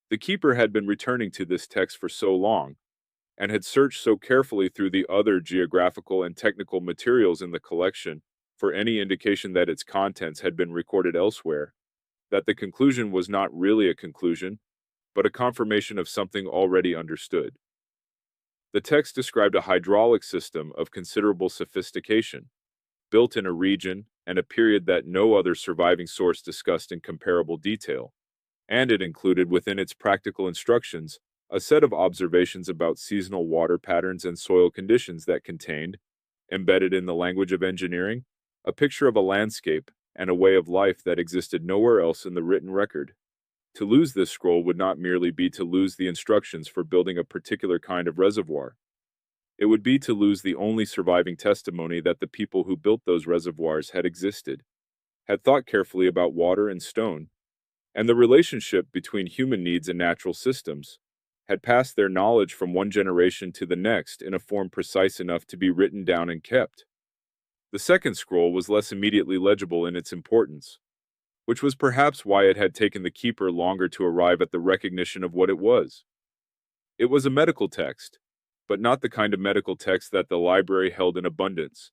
The keeper had been returning to this text for so long, and had searched so carefully through the other geographical and technical materials in the collection for any indication that its contents had been recorded elsewhere, that the conclusion was not really a conclusion, but a confirmation of something already understood. The text described a hydraulic system of considerable sophistication, built in a region and a period that no other surviving source discussed in comparable detail, and it included within its practical instructions a set of observations about seasonal water patterns and soil conditions that contained, embedded in the language of engineering, a picture of a landscape and a way of life that existed nowhere else in the written record. To lose this scroll would not merely be to lose the instructions for building a particular kind of reservoir. It would be to lose the only surviving testimony that the people who built those reservoirs had existed, had thought carefully about water and stone, and the relationship between human needs and natural systems, had passed their knowledge from one generation to the next in a form precise enough to be written down and kept. The second scroll was less immediately legible in its importance, which was perhaps why it had taken the keeper longer to arrive at the recognition of what it was. It was a medical text, but not the kind of medical text that the library held in abundance,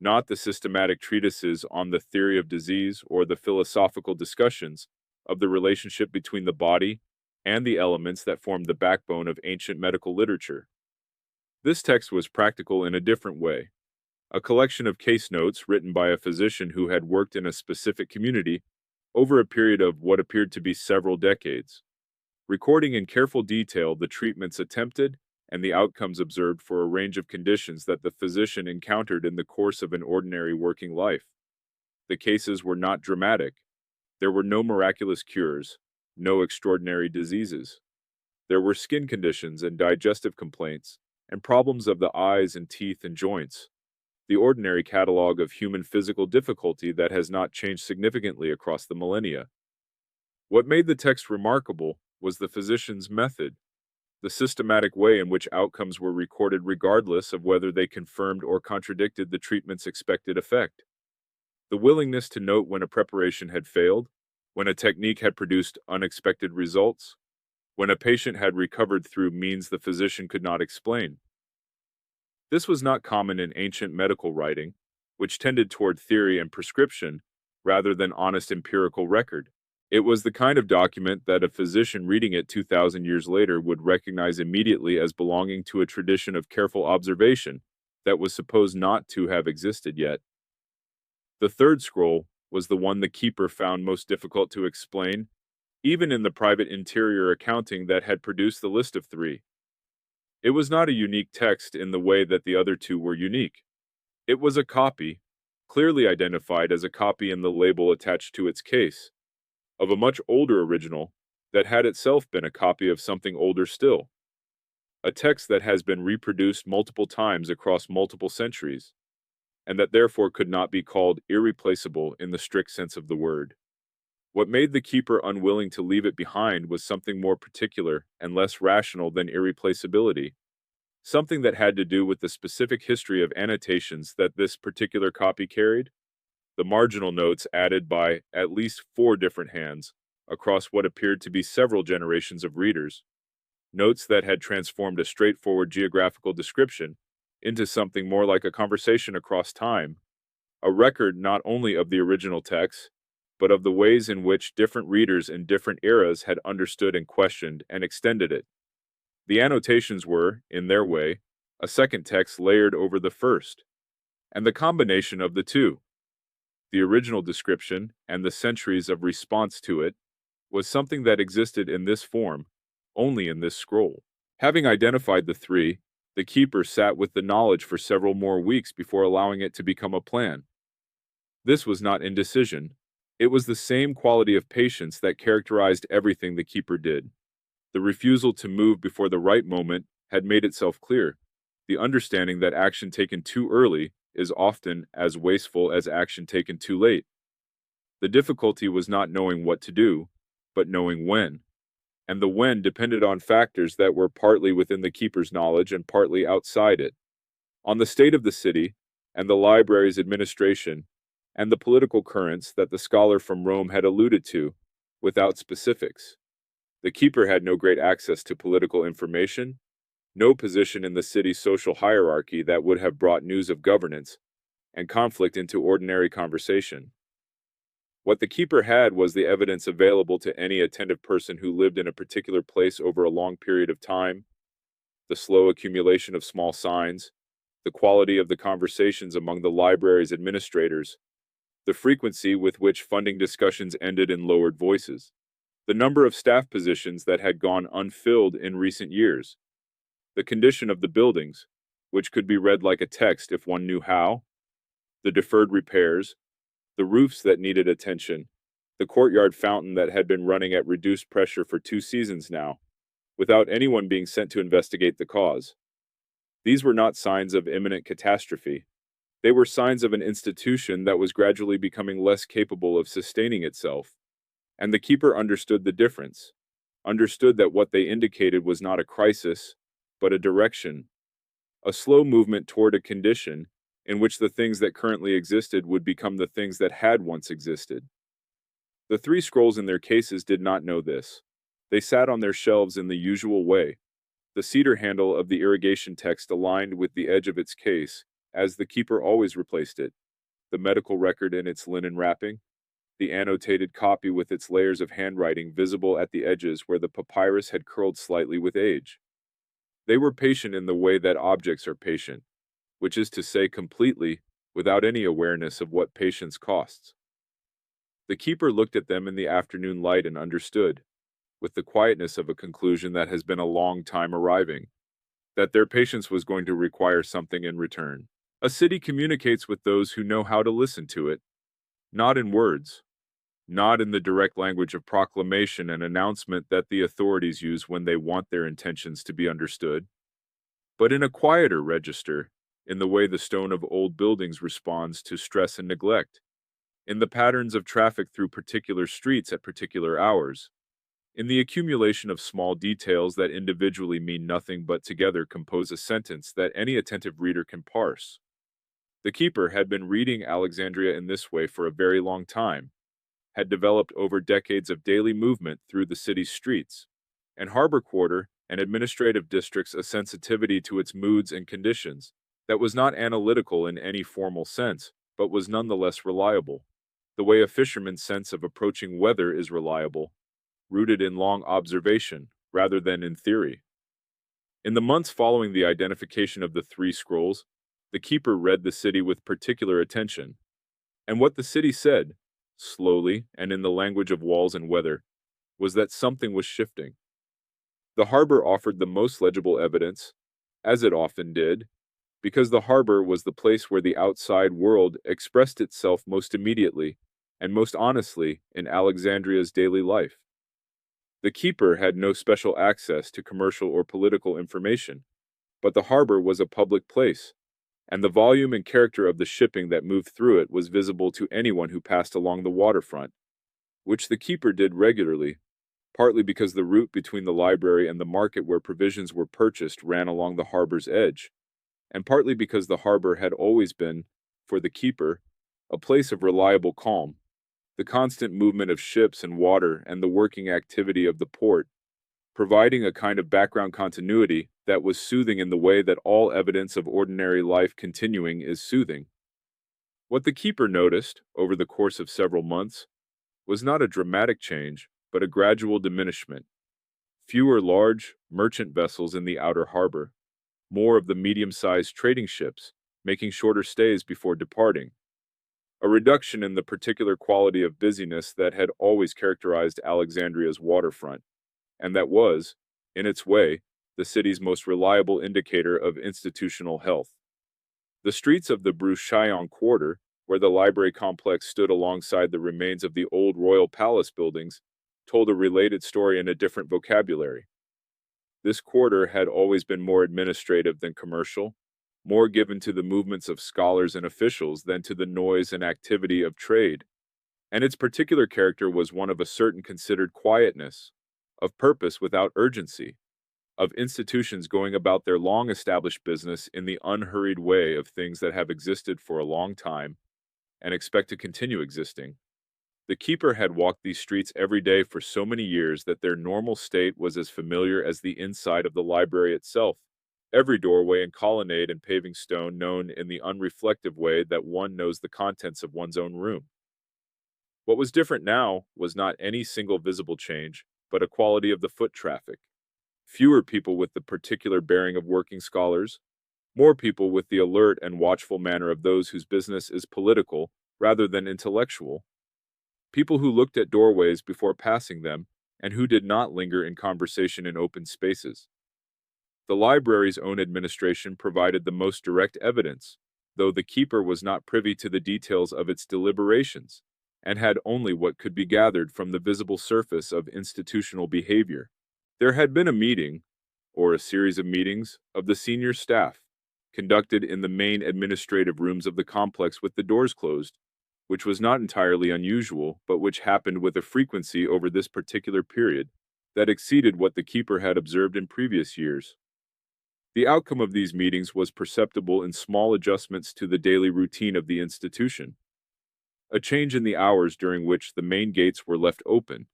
not the systematic treatises on the theory of disease or the philosophical discussions of the relationship between the body and the elements that formed the backbone of ancient medical literature. This text was practical in a different way, a collection of case notes written by a physician who had worked in a specific community over a period of what appeared to be several decades, recording in careful detail the treatments attempted and the outcomes observed for a range of conditions that the physician encountered in the course of an ordinary working life. The cases were not dramatic. There were no miraculous cures, no extraordinary diseases. There were skin conditions and digestive complaints, and problems of the eyes and teeth and joints, the ordinary catalog of human physical difficulty that has not changed significantly across the millennia. What made the text remarkable was the physician's method, the systematic way in which outcomes were recorded regardless of whether they confirmed or contradicted the treatment's expected effect. The willingness to note when a preparation had failed, when a technique had produced unexpected results, when a patient had recovered through means the physician could not explain. This was not common in ancient medical writing, which tended toward theory and prescription rather than honest empirical record. It was the kind of document that a physician reading it 2,000 years later would recognize immediately as belonging to a tradition of careful observation that was supposed not to have existed yet. The third scroll was the one the keeper found most difficult to explain, even in the private interior accounting that had produced the list of three. It was not a unique text in the way that the other two were unique. It was a copy, clearly identified as a copy in the label attached to its case, of a much older original that had itself been a copy of something older still. A text that has been reproduced multiple times across multiple centuries, and that therefore could not be called irreplaceable in the strict sense of the word. What made the keeper unwilling to leave it behind was something more particular and less rational than irreplaceability, something that had to do with the specific history of annotations that this particular copy carried, the marginal notes added by at least 4 different hands across what appeared to be several generations of readers, notes that had transformed a straightforward geographical description into something more like a conversation across time, a record not only of the original text, but of the ways in which different readers in different eras had understood and questioned and extended it. The annotations were, in their way, a second text layered over the first, and the combination of the two, the original description and the centuries of response to it, was something that existed in this form, only in this scroll. Having identified the three, the keeper sat with the knowledge for several more weeks before allowing it to become a plan. This was not indecision. It was the same quality of patience that characterized everything the keeper did. The refusal to move before the right moment had made itself clear. The understanding that action taken too early is often as wasteful as action taken too late. The difficulty was not knowing what to do, but knowing when. And the when depended on factors that were partly within the keeper's knowledge and partly outside it. On the state of the city, and the library's administration, and the political currents that the scholar from Rome had alluded to, without specifics. The keeper had no great access to political information, no position in the city's social hierarchy that would have brought news of governance and conflict into ordinary conversation. What the keeper had was the evidence available to any attentive person who lived in a particular place over a long period of time, the slow accumulation of small signs, the quality of the conversations among the library's administrators, the frequency with which funding discussions ended in lowered voices, the number of staff positions that had gone unfilled in recent years, the condition of the buildings, which could be read like a text if one knew how, the deferred repairs, the roofs that needed attention, the courtyard fountain that had been running at reduced pressure for 2 seasons now, without anyone being sent to investigate the cause. These were not signs of imminent catastrophe. They were signs of an institution that was gradually becoming less capable of sustaining itself. And the keeper understood the difference, understood that what they indicated was not a crisis, but a direction, a slow movement toward a condition in which the things that currently existed would become the things that had once existed. The 3 scrolls in their cases did not know this. They sat on their shelves in the usual way, the cedar handle of the irrigation text aligned with the edge of its case, as the keeper always replaced it, the medical record in its linen wrapping, the annotated copy with its layers of handwriting visible at the edges where the papyrus had curled slightly with age. They were patient in the way that objects are patient, which is to say completely, without any awareness of what patience costs. The keeper looked at them in the afternoon light and understood, with the quietness of a conclusion that has been a long time arriving, that their patience was going to require something in return. A city communicates with those who know how to listen to it, not in words, not in the direct language of proclamation and announcement that the authorities use when they want their intentions to be understood, but in a quieter register, in the way the stone of old buildings responds to stress and neglect, in the patterns of traffic through particular streets at particular hours, in the accumulation of small details that individually mean nothing but together compose a sentence that any attentive reader can parse. The keeper had been reading Alexandria in this way for a very long time, had developed over decades of daily movement through the city's streets, and harbor quarter and administrative districts a sensitivity to its moods and conditions that was not analytical in any formal sense, but was nonetheless reliable, the way a fisherman's sense of approaching weather is reliable, rooted in long observation rather than in theory. In the months following the identification of the 3 scrolls, the keeper read the city with particular attention, and what the city said, slowly and in the language of walls and weather, was that something was shifting. The harbor offered the most legible evidence, as it often did, because the harbor was the place where the outside world expressed itself most immediately and most honestly in Alexandria's daily life. The keeper had no special access to commercial or political information, but the harbor was a public place, and the volume and character of the shipping that moved through it was visible to anyone who passed along the waterfront, which the keeper did regularly, partly because the route between the library and the market where provisions were purchased ran along the harbor's edge, and partly because the harbor had always been, for the keeper, a place of reliable calm. The constant movement of ships and water and the working activity of the port, providing a kind of background continuity that was soothing in the way that all evidence of ordinary life continuing is soothing. What the keeper noticed, over the course of several months, was not a dramatic change, but a gradual diminishment. Fewer large, merchant vessels in the outer harbor, more of the medium-sized trading ships, making shorter stays before departing. A reduction in the particular quality of busyness that had always characterized Alexandria's waterfront, and that was, in its way, the city's most reliable indicator of institutional health. The streets of the Bruchaillon quarter, where the library complex stood alongside the remains of the old royal palace buildings, told a related story in a different vocabulary. This quarter had always been more administrative than commercial, more given to the movements of scholars and officials than to the noise and activity of trade, and its particular character was one of a certain considered quietness, of purpose without urgency, of institutions going about their long-established business in the unhurried way of things that have existed for a long time and expect to continue existing. The keeper had walked these streets every day for so many years that their normal state was as familiar as the inside of the library itself, every doorway and colonnade and paving stone known in the unreflective way that one knows the contents of one's own room. What was different now was not any single visible change, but a quality of the foot traffic. Fewer people with the particular bearing of working scholars, more people with the alert and watchful manner of those whose business is political rather than intellectual, people who looked at doorways before passing them and who did not linger in conversation in open spaces. The library's own administration provided the most direct evidence, though the keeper was not privy to the details of its deliberations, and had only what could be gathered from the visible surface of institutional behavior. There had been a meeting, or a series of meetings, of the senior staff, conducted in the main administrative rooms of the complex with the doors closed, which was not entirely unusual, but which happened with a frequency over this particular period that exceeded what the keeper had observed in previous years. The outcome of these meetings was perceptible in small adjustments to the daily routine of the institution. A change in the hours during which the main gates were left open,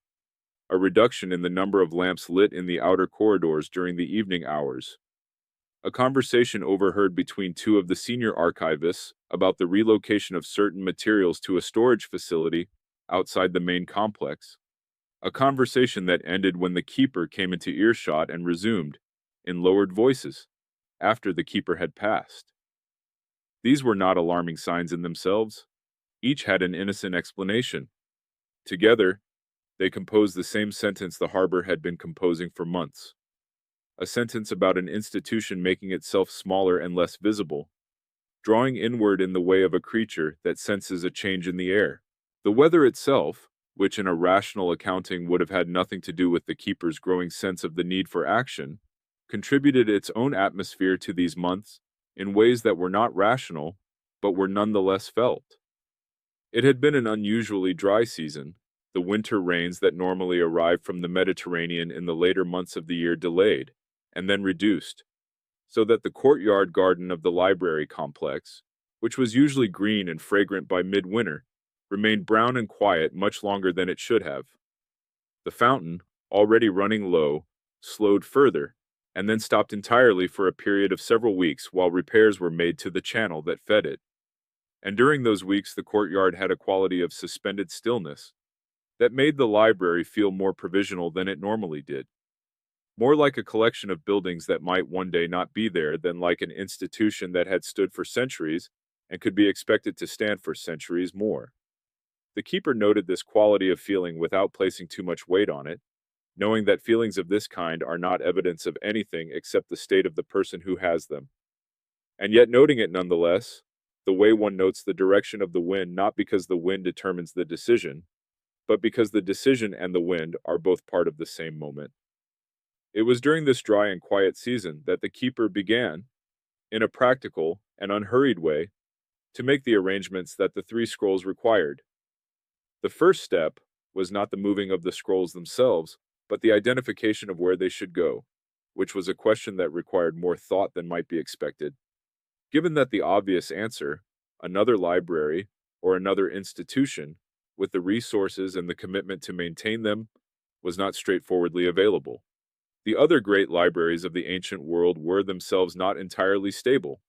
a reduction in the number of lamps lit in the outer corridors during the evening hours, a conversation overheard between two of the senior archivists about the relocation of certain materials to a storage facility outside the main complex, a conversation that ended when the keeper came into earshot and resumed, in lowered voices, after the keeper had passed. These were not alarming signs in themselves. Each had an innocent explanation. Together, they composed the same sentence the harbor had been composing for months. A sentence about an institution making itself smaller and less visible, drawing inward in the way of a creature that senses a change in the air. The weather itself, which in a rational accounting would have had nothing to do with the keeper's growing sense of the need for action, contributed its own atmosphere to these months in ways that were not rational, but were nonetheless felt. It had been an unusually dry season, the winter rains that normally arrived from the Mediterranean in the later months of the year delayed, and then reduced, so that the courtyard garden of the library complex, which was usually green and fragrant by midwinter, remained brown and quiet much longer than it should have. The fountain, already running low, slowed further, and then stopped entirely for a period of several weeks while repairs were made to the channel that fed it. And during those weeks the courtyard had a quality of suspended stillness that made the library feel more provisional than it normally did. More like a collection of buildings that might one day not be there than like an institution that had stood for centuries and could be expected to stand for centuries more. The keeper noted this quality of feeling without placing too much weight on it, knowing that feelings of this kind are not evidence of anything except the state of the person who has them. And yet noting it nonetheless, the way one notes the direction of the wind not because the wind determines the decision, but because the decision and the wind are both part of the same moment. It was during this dry and quiet season that the keeper began, in a practical and unhurried way, to make the arrangements that the 3 scrolls required. The first step was not the moving of the scrolls themselves, but the identification of where they should go, which was a question that required more thought than might be expected. Given that the obvious answer, another library or another institution, with the resources and the commitment to maintain them, was not straightforwardly available. The other great libraries of the ancient world were themselves not entirely stable,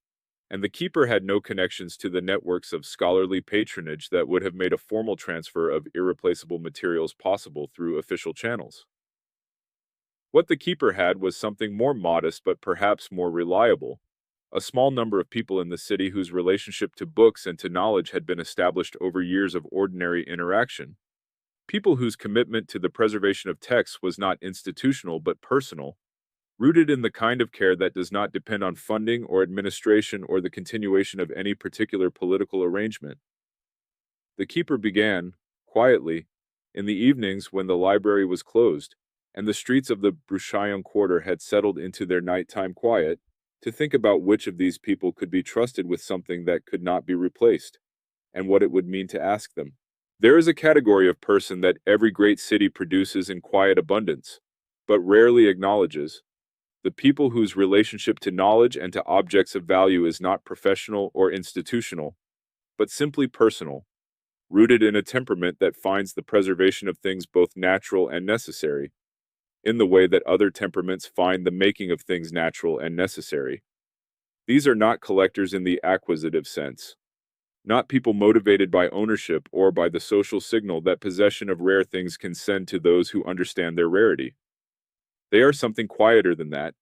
and the keeper had no connections to the networks of scholarly patronage that would have made a formal transfer of irreplaceable materials possible through official channels. What the keeper had was something more modest but perhaps more reliable, a small number of people in the city whose relationship to books and to knowledge had been established over years of ordinary interaction. People whose commitment to the preservation of texts was not institutional but personal, rooted in the kind of care that does not depend on funding or administration or the continuation of any particular political arrangement. The keeper began, quietly, in the evenings when the library was closed, and the streets of the Bruchaillon quarter had settled into their nighttime quiet, to think about which of these people could be trusted with something that could not be replaced, and what it would mean to ask them. There is a category of person that every great city produces in quiet abundance, but rarely acknowledges: the people whose relationship to knowledge and to objects of value is not professional or institutional, but simply personal, rooted in a temperament that finds the preservation of things both natural and necessary, in the way that other temperaments find the making of things natural and necessary. These are not collectors in the acquisitive sense, not people motivated by ownership or by the social signal that possession of rare things can send to those who understand their rarity. They are something quieter than that,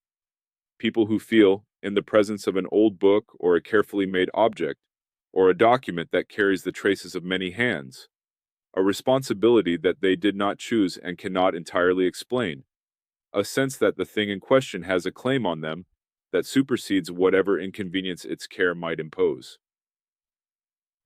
people who feel, in the presence of an old book or a carefully made object, or a document that carries the traces of many hands, a responsibility that they did not choose and cannot entirely explain, a sense that the thing in question has a claim on them that supersedes whatever inconvenience its care might impose.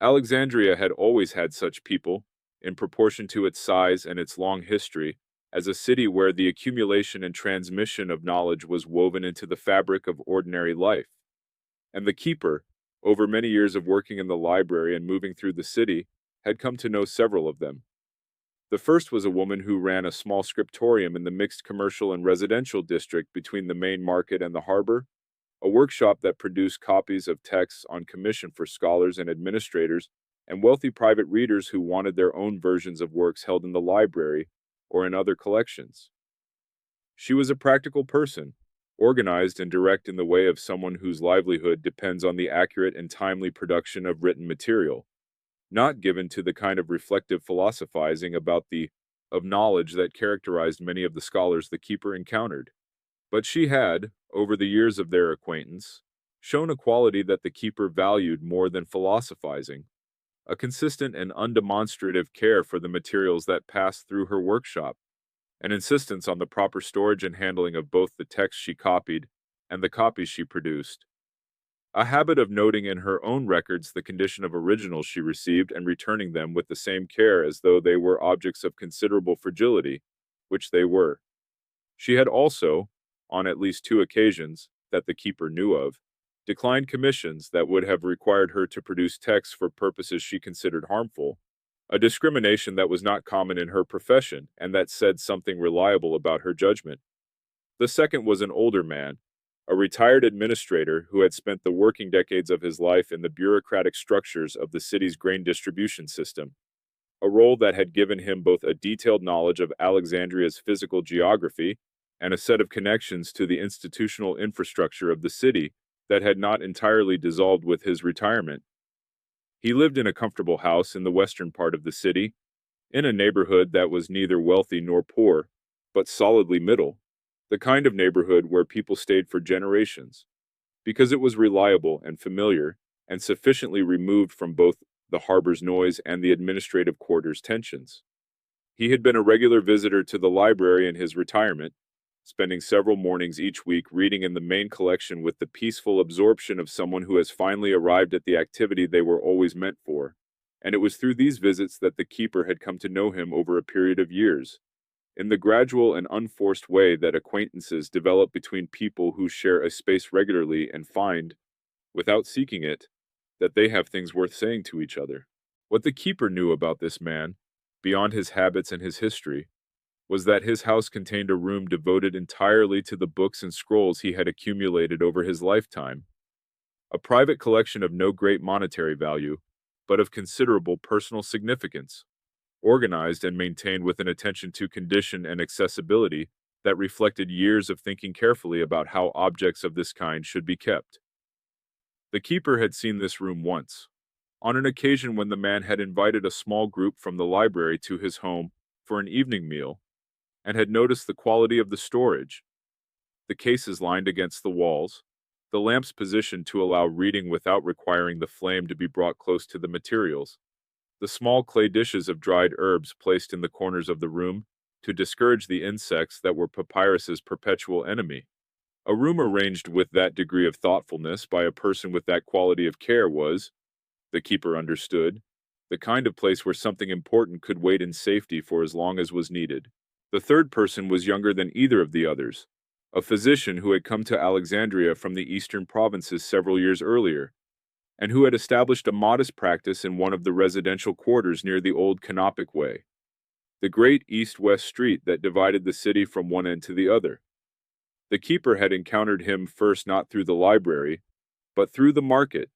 Alexandria had always had such people, in proportion to its size and its long history, as a city where the accumulation and transmission of knowledge was woven into the fabric of ordinary life. And the keeper, over many years of working in the library and moving through the city, had come to know several of them. The first was a woman who ran a small scriptorium in the mixed commercial and residential district between the main market and the harbor, a workshop that produced copies of texts on commission for scholars and administrators and wealthy private readers who wanted their own versions of works held in the library or in other collections. She was a practical person, organized and direct in the way of someone whose livelihood depends on the accurate and timely production of written material, not given to the kind of reflective philosophizing about the of knowledge that characterized many of the scholars the keeper encountered. But she had, over the years of their acquaintance, shown a quality that the keeper valued more than philosophizing, a consistent and undemonstrative care for the materials that passed through her workshop, an insistence on the proper storage and handling of both the texts she copied and the copies she produced, a habit of noting in her own records the condition of originals she received and returning them with the same care as though they were objects of considerable fragility, which they were. She had also, on at least 2 occasions that the keeper knew of, declined commissions that would have required her to produce texts for purposes she considered harmful, a discrimination that was not common in her profession and that said something reliable about her judgment. The second was an older man, a retired administrator who had spent the working decades of his life in the bureaucratic structures of the city's grain distribution system, a role that had given him both a detailed knowledge of Alexandria's physical geography and a set of connections to the institutional infrastructure of the city that had not entirely dissolved with his retirement. He lived in a comfortable house in the western part of the city, in a neighborhood that was neither wealthy nor poor, but solidly middle, the kind of neighborhood where people stayed for generations, because it was reliable and familiar and sufficiently removed from both the harbor's noise and the administrative quarters' tensions. He had been a regular visitor to the library in his retirement, spending several mornings each week reading in the main collection with the peaceful absorption of someone who has finally arrived at the activity they were always meant for, and it was through these visits that the keeper had come to know him over a period of years, in the gradual and unforced way that acquaintances develop between people who share a space regularly and find, without seeking it, that they have things worth saying to each other. What the keeper knew about this man, beyond his habits and his history, was that his house contained a room devoted entirely to the books and scrolls he had accumulated over his lifetime, a private collection of no great monetary value, but of considerable personal significance, organized and maintained with an attention to condition and accessibility that reflected years of thinking carefully about how objects of this kind should be kept. The keeper had seen this room once, on an occasion when the man had invited a small group from the library to his home for an evening meal, and had noticed the quality of the storage, the cases lined against the walls, the lamps positioned to allow reading without requiring the flame to be brought close to the materials, the small clay dishes of dried herbs placed in the corners of the room to discourage the insects that were papyrus's perpetual enemy. A room arranged with that degree of thoughtfulness by a person with that quality of care was, the keeper understood, the kind of place where something important could wait in safety for as long as was needed. The third person was younger than either of the others, a physician who had come to Alexandria from the eastern provinces several years earlier, and who had established a modest practice in one of the residential quarters near the old Canopic Way, the great east-west street that divided the city from one end to the other. The keeper had encountered him first not through the library, but through the market,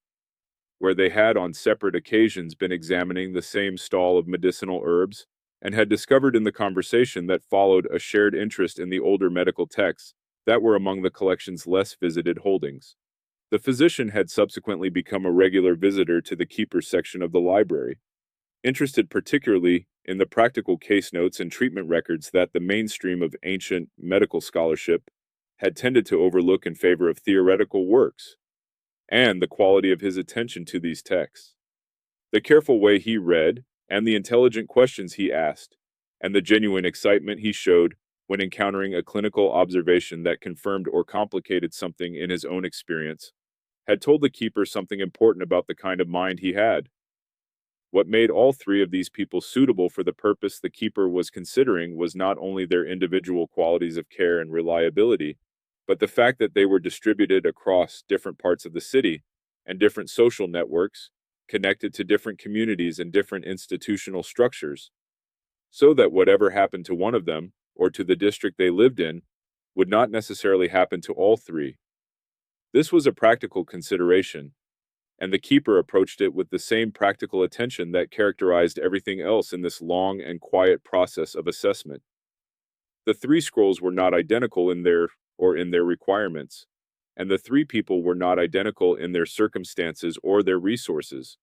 where they had on separate occasions been examining the same stall of medicinal herbs, and had discovered in the conversation that followed a shared interest in the older medical texts that were among the collection's less visited holdings. The physician had subsequently become a regular visitor to the keeper's section of the library, interested particularly in the practical case notes and treatment records that the mainstream of ancient medical scholarship had tended to overlook in favor of theoretical works, and the quality of his attention to these texts. The careful way he read, and the intelligent questions he asked, and the genuine excitement he showed when encountering a clinical observation that confirmed or complicated something in his own experience, had told the keeper something important about the kind of mind he had. What made all three of these people suitable for the purpose the keeper was considering was not only their individual qualities of care and reliability, but the fact that they were distributed across different parts of the city and different social networks, connected to different communities and different institutional structures, so that whatever happened to one of them, or to the district they lived in, would not necessarily happen to all three. This was a practical consideration, and the keeper approached it with the same practical attention that characterized everything else in this long and quiet process of assessment. The three scrolls were not identical in their requirements, and the three people were not identical in their circumstances or their resources,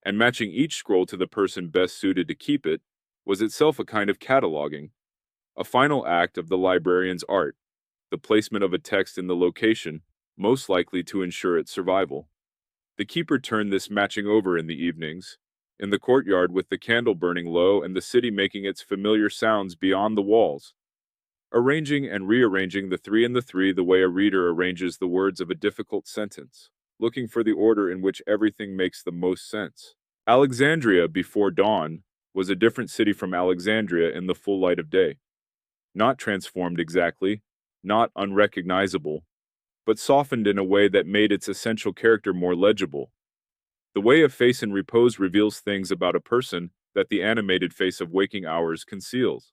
and matching each scroll to the person best suited to keep it was itself a kind of cataloging, a final act of the librarian's art, the placement of a text in the location most likely to ensure its survival. The keeper turned this matching over in the evenings, in the courtyard with the candle burning low and the city making its familiar sounds beyond the walls, arranging and rearranging the three and the three the way a reader arranges the words of a difficult sentence, looking for the order in which everything makes the most sense. Alexandria, before dawn, was a different city from Alexandria in the full light of day. Not transformed exactly, not unrecognizable, but softened in a way that made its essential character more legible. The way a face in repose reveals things about a person that the animated face of waking hours conceals.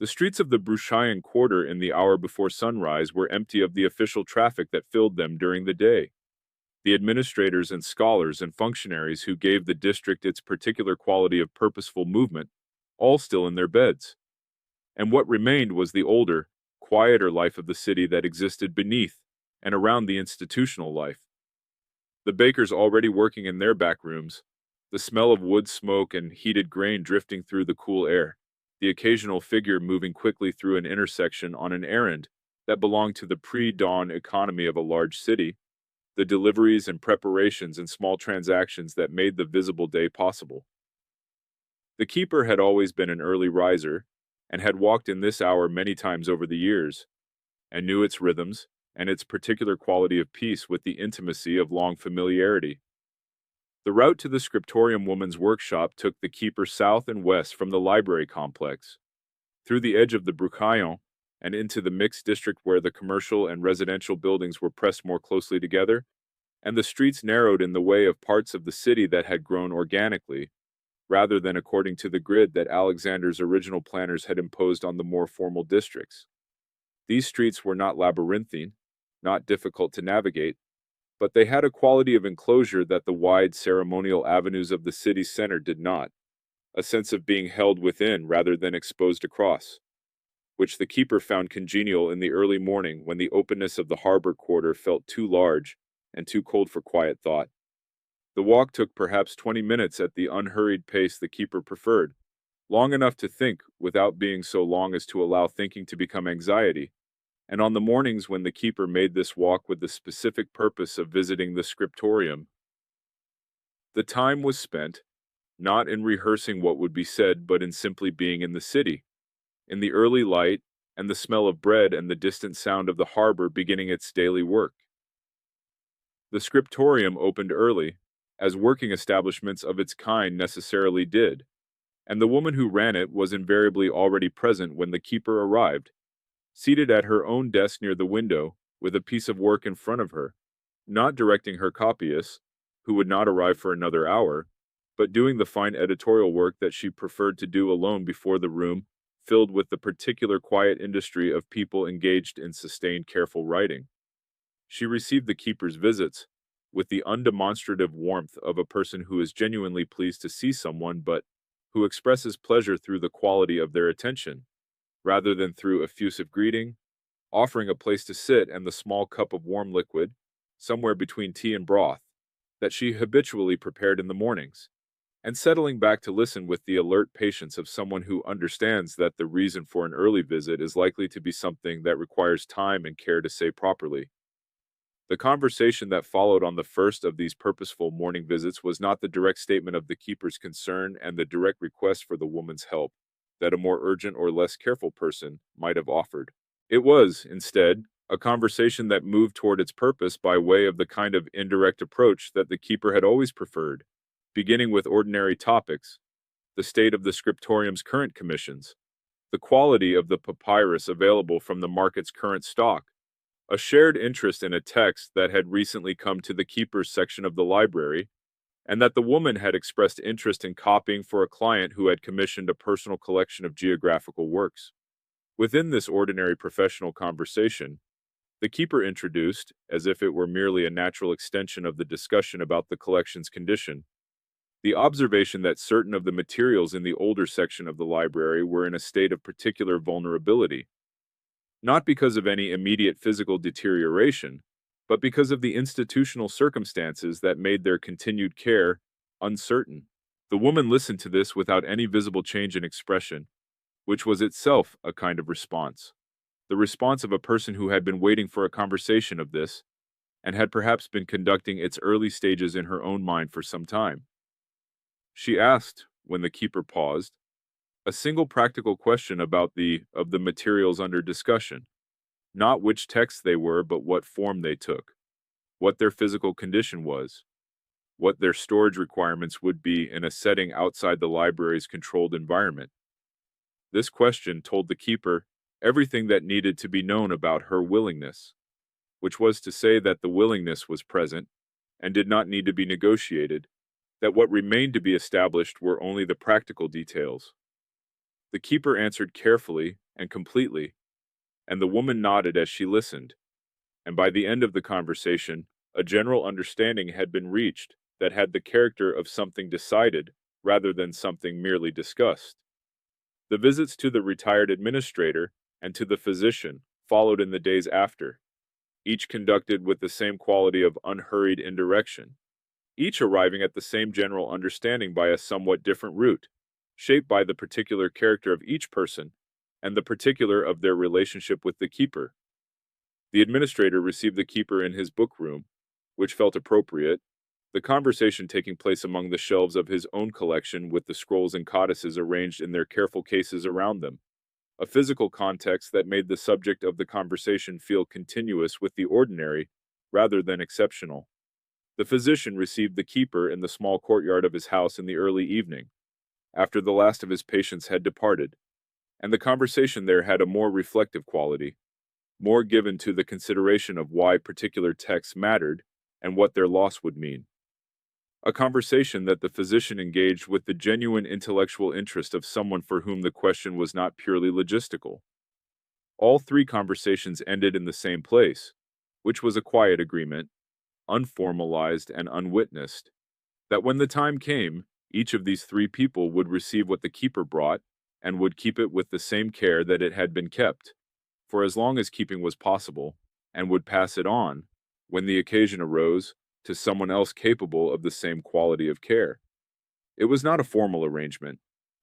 The streets of the Bruchayan quarter in the hour before sunrise were empty of the official traffic that filled them during the day. The administrators and scholars and functionaries who gave the district its particular quality of purposeful movement, all still in their beds. And what remained was the older, quieter life of the city that existed beneath and around the institutional life. The bakers already working in their back rooms, the smell of wood smoke and heated grain drifting through the cool air, the occasional figure moving quickly through an intersection on an errand that belonged to the pre-dawn economy of a large city, the deliveries and preparations and small transactions that made the visible day possible. The keeper had always been an early riser, and had walked in this hour many times over the years, and knew its rhythms and its particular quality of peace with the intimacy of long familiarity. The route to the scriptorium woman's workshop took the keeper south and west from the library complex, through the edge of the Bruchayan, and into the mixed district where the commercial and residential buildings were pressed more closely together, and the streets narrowed in the way of parts of the city that had grown organically, rather than according to the grid that Alexander's original planners had imposed on the more formal districts. These streets were not labyrinthine, not difficult to navigate, but they had a quality of enclosure that the wide ceremonial avenues of the city's center did not, a sense of being held within rather than exposed across, which the keeper found congenial in the early morning when the openness of the harbor quarter felt too large and too cold for quiet thought. The walk took perhaps 20 minutes at the unhurried pace the keeper preferred, long enough to think without being so long as to allow thinking to become anxiety, and on the mornings when the keeper made this walk with the specific purpose of visiting the scriptorium, the time was spent, not in rehearsing what would be said, but in simply being in the city, in the early light and the smell of bread and the distant sound of the harbor beginning its daily work. The scriptorium opened early, as working establishments of its kind necessarily did, and the woman who ran it was invariably already present when the keeper arrived, seated at her own desk near the window, with a piece of work in front of her, not directing her copyists, who would not arrive for another hour, but doing the fine editorial work that she preferred to do alone before the room filled with the particular quiet industry of people engaged in sustained careful writing. She received the keeper's visits with the undemonstrative warmth of a person who is genuinely pleased to see someone but who expresses pleasure through the quality of their attention, rather than through effusive greeting, offering a place to sit and the small cup of warm liquid, somewhere between tea and broth, that she habitually prepared in the mornings, and settling back to listen with the alert patience of someone who understands that the reason for an early visit is likely to be something that requires time and care to say properly. The conversation that followed on the first of these purposeful morning visits was not the direct statement of the keeper's concern and the direct request for the woman's help that a more urgent or less careful person might have offered. It was, instead, a conversation that moved toward its purpose by way of the kind of indirect approach that the keeper had always preferred, beginning with ordinary topics, the state of the scriptorium's current commissions, the quality of the papyrus available from the market's current stock, a shared interest in a text that had recently come to the keeper's section of the library, and that the woman had expressed interest in copying for a client who had commissioned a personal collection of geographical works. Within this ordinary professional conversation, the keeper introduced, as if it were merely a natural extension of the discussion about the collection's condition, the observation that certain of the materials in the older section of the library were in a state of particular vulnerability, not because of any immediate physical deterioration, but because of the institutional circumstances that made their continued care uncertain. The woman listened to this without any visible change in expression, which was itself a kind of response. The response of a person who had been waiting for a conversation of this, and had perhaps been conducting its early stages in her own mind for some time. She asked, when the keeper paused, a single practical question about the materials under discussion, not which texts they were, but what form they took, what their physical condition was, what their storage requirements would be in a setting outside the library's controlled environment. This question told the keeper everything that needed to be known about her willingness, which was to say that the willingness was present and did not need to be negotiated, that what remained to be established were only the practical details. The keeper answered carefully and completely, and the woman nodded as she listened, and by the end of the conversation, a general understanding had been reached that had the character of something decided rather than something merely discussed. The visits to the retired administrator and to the physician followed in the days after, each conducted with the same quality of unhurried indirection, each arriving at the same general understanding by a somewhat different route, shaped by the particular character of each person and the particular of their relationship with the keeper. The administrator received the keeper in his book room, which felt appropriate, the conversation taking place among the shelves of his own collection with the scrolls and codices arranged in their careful cases around them, a physical context that made the subject of the conversation feel continuous with the ordinary rather than exceptional. The physician received the keeper in the small courtyard of his house in the early evening, after the last of his patients had departed, and the conversation there had a more reflective quality, more given to the consideration of why particular texts mattered and what their loss would mean. A conversation that the physician engaged with the genuine intellectual interest of someone for whom the question was not purely logistical. All three conversations ended in the same place, which was a quiet agreement, unformalized and unwitnessed, that when the time came, each of these three people would receive what the keeper brought and would keep it with the same care that it had been kept, for as long as keeping was possible, and would pass it on, when the occasion arose, to someone else capable of the same quality of care. It was not a formal arrangement.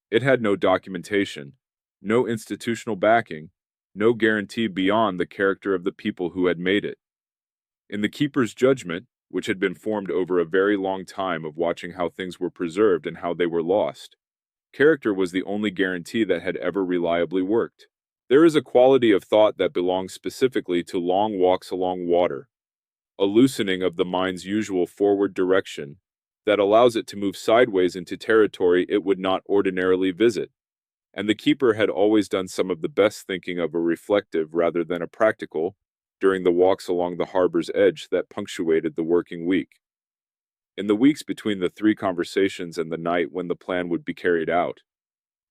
It had no documentation, no institutional backing, no guarantee beyond the character of the people who had made it. In the keeper's judgment, which had been formed over a very long time of watching how things were preserved and how they were lost, character was the only guarantee that had ever reliably worked. There is a quality of thought that belongs specifically to long walks along water, a loosening of the mind's usual forward direction that allows it to move sideways into territory it would not ordinarily visit. And the keeper had always done some of the best thinking of a reflective rather than a practical during the walks along the harbor's edge that punctuated the working week. In the weeks between the three conversations and the night when the plan would be carried out,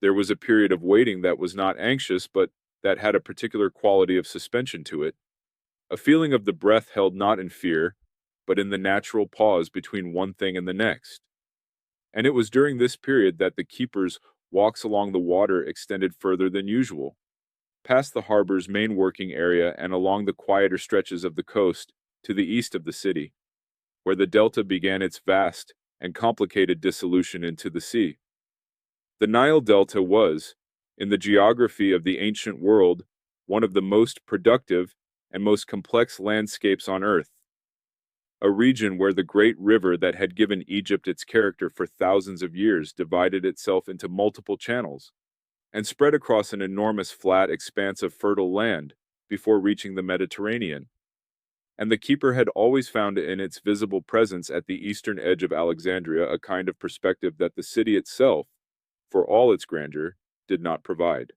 there was a period of waiting that was not anxious but that had a particular quality of suspension to it, a feeling of the breath held not in fear, but in the natural pause between one thing and the next. And it was during this period that the keeper's walks along the water extended further than usual, past the harbor's main working area and along the quieter stretches of the coast to the east of the city, where the delta began its vast and complicated dissolution into the sea. The Nile Delta was, in the geography of the ancient world, one of the most productive and most complex landscapes on Earth, a region where the great river that had given Egypt its character for thousands of years divided itself into multiple channels and spread across an enormous flat expanse of fertile land before reaching the Mediterranean. And the keeper had always found in its visible presence at the eastern edge of Alexandria a kind of perspective that the city itself, for all its grandeur, did not provide.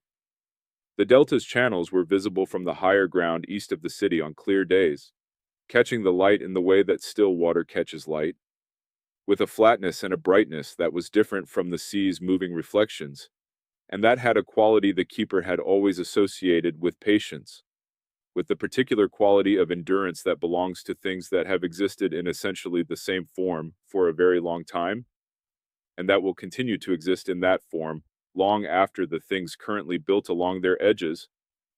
The delta's channels were visible from the higher ground east of the city on clear days, catching the light in the way that still water catches light, with a flatness and a brightness that was different from the sea's moving reflections, and that had a quality the keeper had always associated with patience, with the particular quality of endurance that belongs to things that have existed in essentially the same form for a very long time, and that will continue to exist in that form long after the things currently built along their edges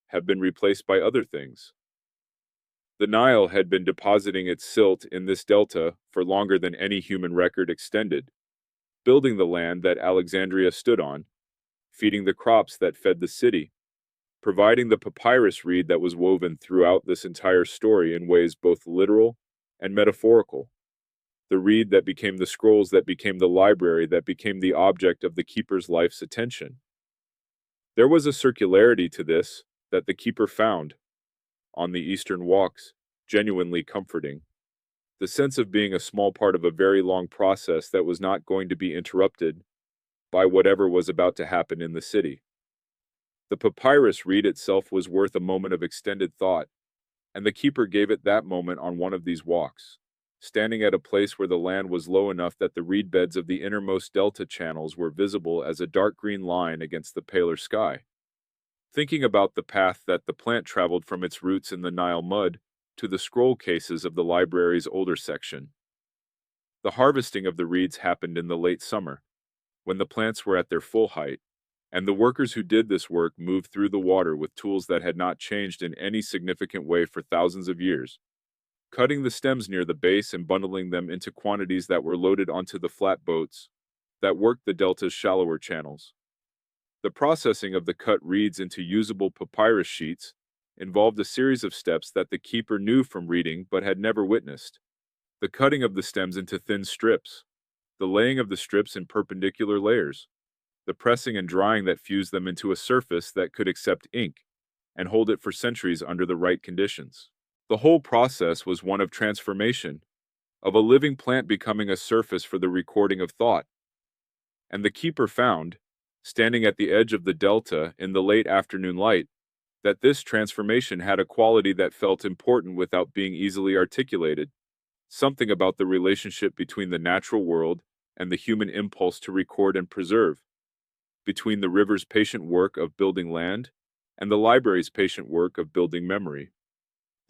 have been replaced by other things. The Nile had been depositing its silt in this delta for longer than any human record extended, building the land that Alexandria stood on, feeding the crops that fed the city, providing the papyrus reed that was woven throughout this entire story in ways both literal and metaphorical, the reed that became the scrolls that became the library that became the object of the keeper's life's attention. There was a circularity to this that the keeper found, on the eastern walks, genuinely comforting, the sense of being a small part of a very long process that was not going to be interrupted by whatever was about to happen in the city. The papyrus reed itself was worth a moment of extended thought, and the keeper gave it that moment on one of these walks, standing at a place where the land was low enough that the reed beds of the innermost delta channels were visible as a dark green line against the paler sky, thinking about the path that the plant traveled from its roots in the Nile mud to the scroll cases of the library's older section. The harvesting of the reeds happened in the late summer, when the plants were at their full height, and the workers who did this work moved through the water with tools that had not changed in any significant way for thousands of years, cutting the stems near the base and bundling them into quantities that were loaded onto the flat boats that worked the delta's shallower channels. The processing of the cut reeds into usable papyrus sheets involved a series of steps that the keeper knew from reading but had never witnessed. The cutting of the stems into thin strips, the laying of the strips in perpendicular layers, the pressing and drying that fused them into a surface that could accept ink and hold it for centuries under the right conditions. The whole process was one of transformation, of a living plant becoming a surface for the recording of thought. And the keeper found, standing at the edge of the delta in the late afternoon light, that this transformation had a quality that felt important without being easily articulated, something about the relationship between the natural world and the human impulse to record and preserve, between the river's patient work of building land and the library's patient work of building memory.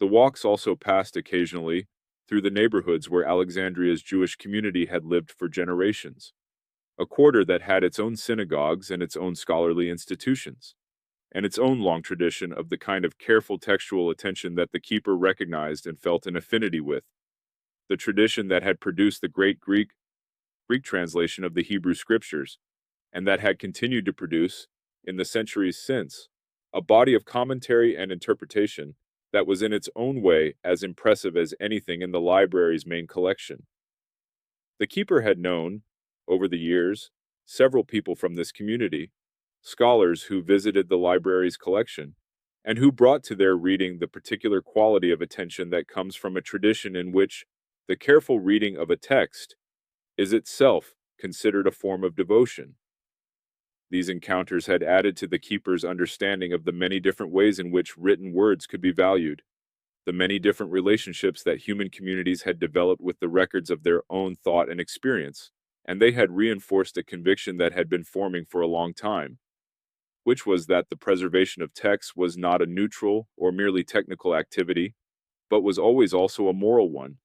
The walks also passed occasionally through the neighborhoods where Alexandria's Jewish community had lived for generations, a quarter that had its own synagogues and its own scholarly institutions, and its own long tradition of the kind of careful textual attention that the keeper recognized and felt an affinity with, the tradition that had produced the great Greek translation of the Hebrew Scriptures, and that had continued to produce, in the centuries since, a body of commentary and interpretation that was in its own way as impressive as anything in the library's main collection. The keeper had known, over the years, several people from this community, scholars who visited the library's collection, and who brought to their reading the particular quality of attention that comes from a tradition in which the careful reading of a text is itself considered a form of devotion. These encounters had added to the keeper's understanding of the many different ways in which written words could be valued, the many different relationships that human communities had developed with the records of their own thought and experience, and they had reinforced a conviction that had been forming for a long time, which was that the preservation of texts was not a neutral or merely technical activity, but was always also a moral one,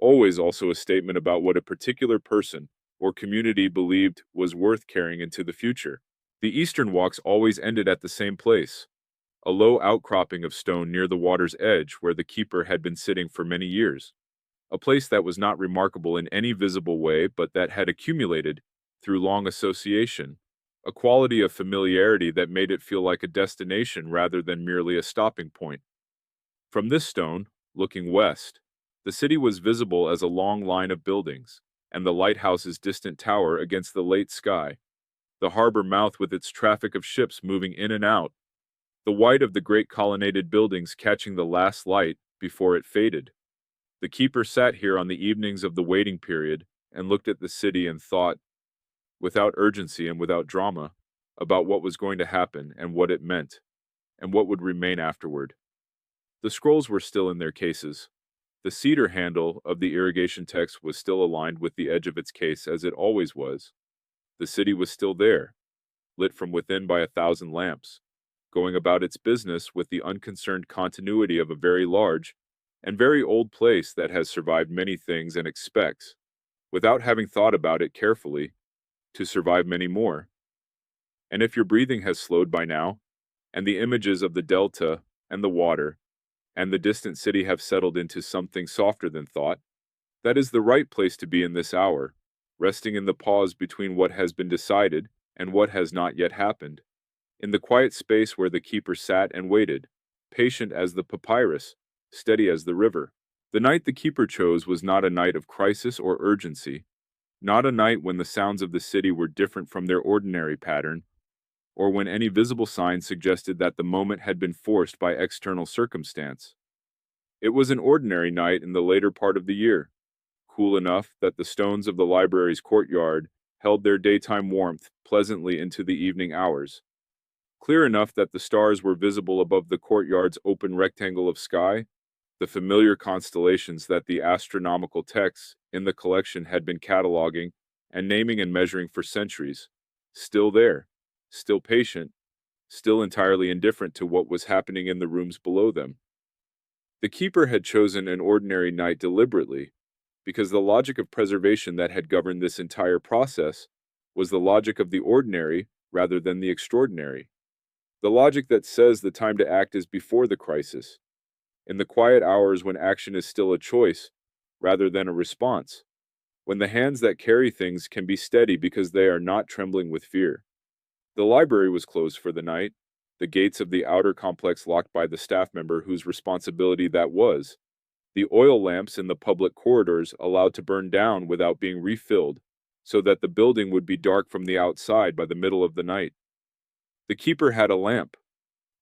always also a statement about what a particular person or community believed was worth carrying into the future. The eastern walks always ended at the same place, a low outcropping of stone near the water's edge where the keeper had been sitting for many years, a place that was not remarkable in any visible way but that had accumulated, through long association, a quality of familiarity that made it feel like a destination rather than merely a stopping point. From this stone, looking west, the city was visible as a long line of buildings, and the lighthouse's distant tower against the late sky, the harbor mouth with its traffic of ships moving in and out, the white of the great colonnaded buildings catching the last light before it faded. The keeper sat here on the evenings of the waiting period and looked at the city and thought, without urgency and without drama, about what was going to happen and what it meant, and what would remain afterward. The scrolls were still in their cases. The cedar handle of the irrigation text was still aligned with the edge of its case as it always was. The city was still there, lit from within by 1,000 lamps, going about its business with the unconcerned continuity of a very large and very old place that has survived many things and expects, without having thought about it carefully, to survive many more. And if your breathing has slowed by now, and the images of the delta and the water and the distant city have settled into something softer than thought, that is the right place to be in this hour, resting in the pause between what has been decided and what has not yet happened, in the quiet space where the keeper sat and waited, patient as the papyrus, steady as the river. The night the keeper chose was not a night of crisis or urgency, not a night when the sounds of the city were different from their ordinary pattern, or when any visible sign suggested that the moment had been forced by external circumstance. It was an ordinary night in the later part of the year, cool enough that the stones of the library's courtyard held their daytime warmth pleasantly into the evening hours, clear enough that the stars were visible above the courtyard's open rectangle of sky, the familiar constellations that the astronomical texts in the collection had been cataloging and naming and measuring for centuries, still there, still patient, still entirely indifferent to what was happening in the rooms below them. The keeper had chosen an ordinary night deliberately, because the logic of preservation that had governed this entire process was the logic of the ordinary rather than the extraordinary. The logic that says the time to act is before the crisis, in the quiet hours when action is still a choice rather than a response, when the hands that carry things can be steady because they are not trembling with fear. The library was closed for the night, the gates of the outer complex locked by the staff member whose responsibility that was, the oil lamps in the public corridors allowed to burn down without being refilled, so that the building would be dark from the outside by the middle of the night. The keeper had a lamp,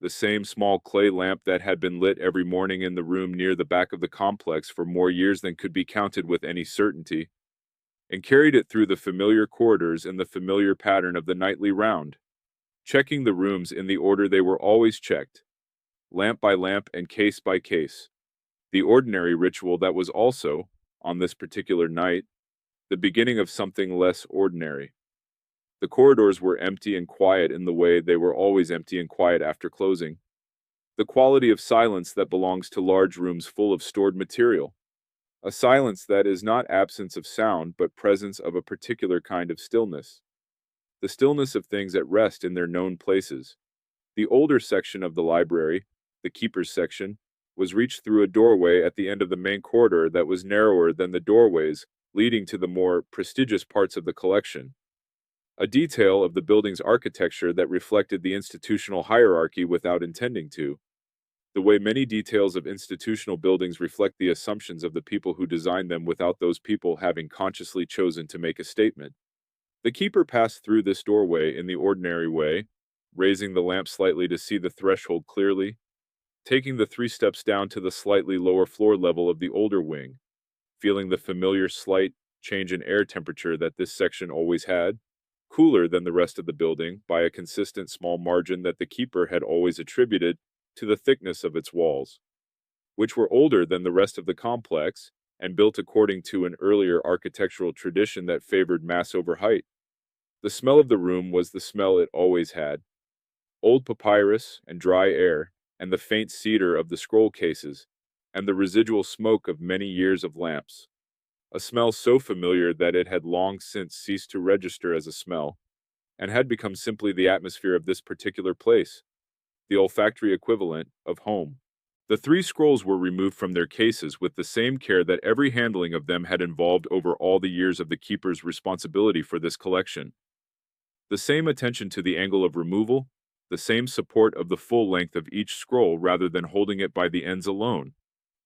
the same small clay lamp that had been lit every morning in the room near the back of the complex for more years than could be counted with any certainty, and carried it through the familiar corridors in the familiar pattern of the nightly round, checking the rooms in the order they were always checked, lamp by lamp and case by case, the ordinary ritual that was also, on this particular night, the beginning of something less ordinary. The corridors were empty and quiet in the way they were always empty and quiet after closing, the quality of silence that belongs to large rooms full of stored material, a silence that is not absence of sound but presence of a particular kind of stillness, the stillness of things at rest in their known places. The older section of the library, the keeper's section, was reached through a doorway at the end of the main corridor that was narrower than the doorways leading to the more prestigious parts of the collection, a detail of the building's architecture that reflected the institutional hierarchy without intending to, the way many details of institutional buildings reflect the assumptions of the people who designed them without those people having consciously chosen to make a statement. The keeper passed through this doorway in the ordinary way, raising the lamp slightly to see the threshold clearly, taking the 3 steps down to the slightly lower floor level of the older wing, feeling the familiar slight change in air temperature that this section always had, cooler than the rest of the building by a consistent small margin that the keeper had always attributed to the thickness of its walls, which were older than the rest of the complex and built according to an earlier architectural tradition that favored mass over height. The smell of the room was the smell it always had: old papyrus and dry air, and the faint cedar of the scroll cases, and the residual smoke of many years of lamps. A smell so familiar that it had long since ceased to register as a smell, and had become simply the atmosphere of this particular place, the olfactory equivalent of home. The 3 scrolls were removed from their cases with the same care that every handling of them had involved over all the years of the keeper's responsibility for this collection. The same attention to the angle of removal, the same support of the full length of each scroll rather than holding it by the ends alone,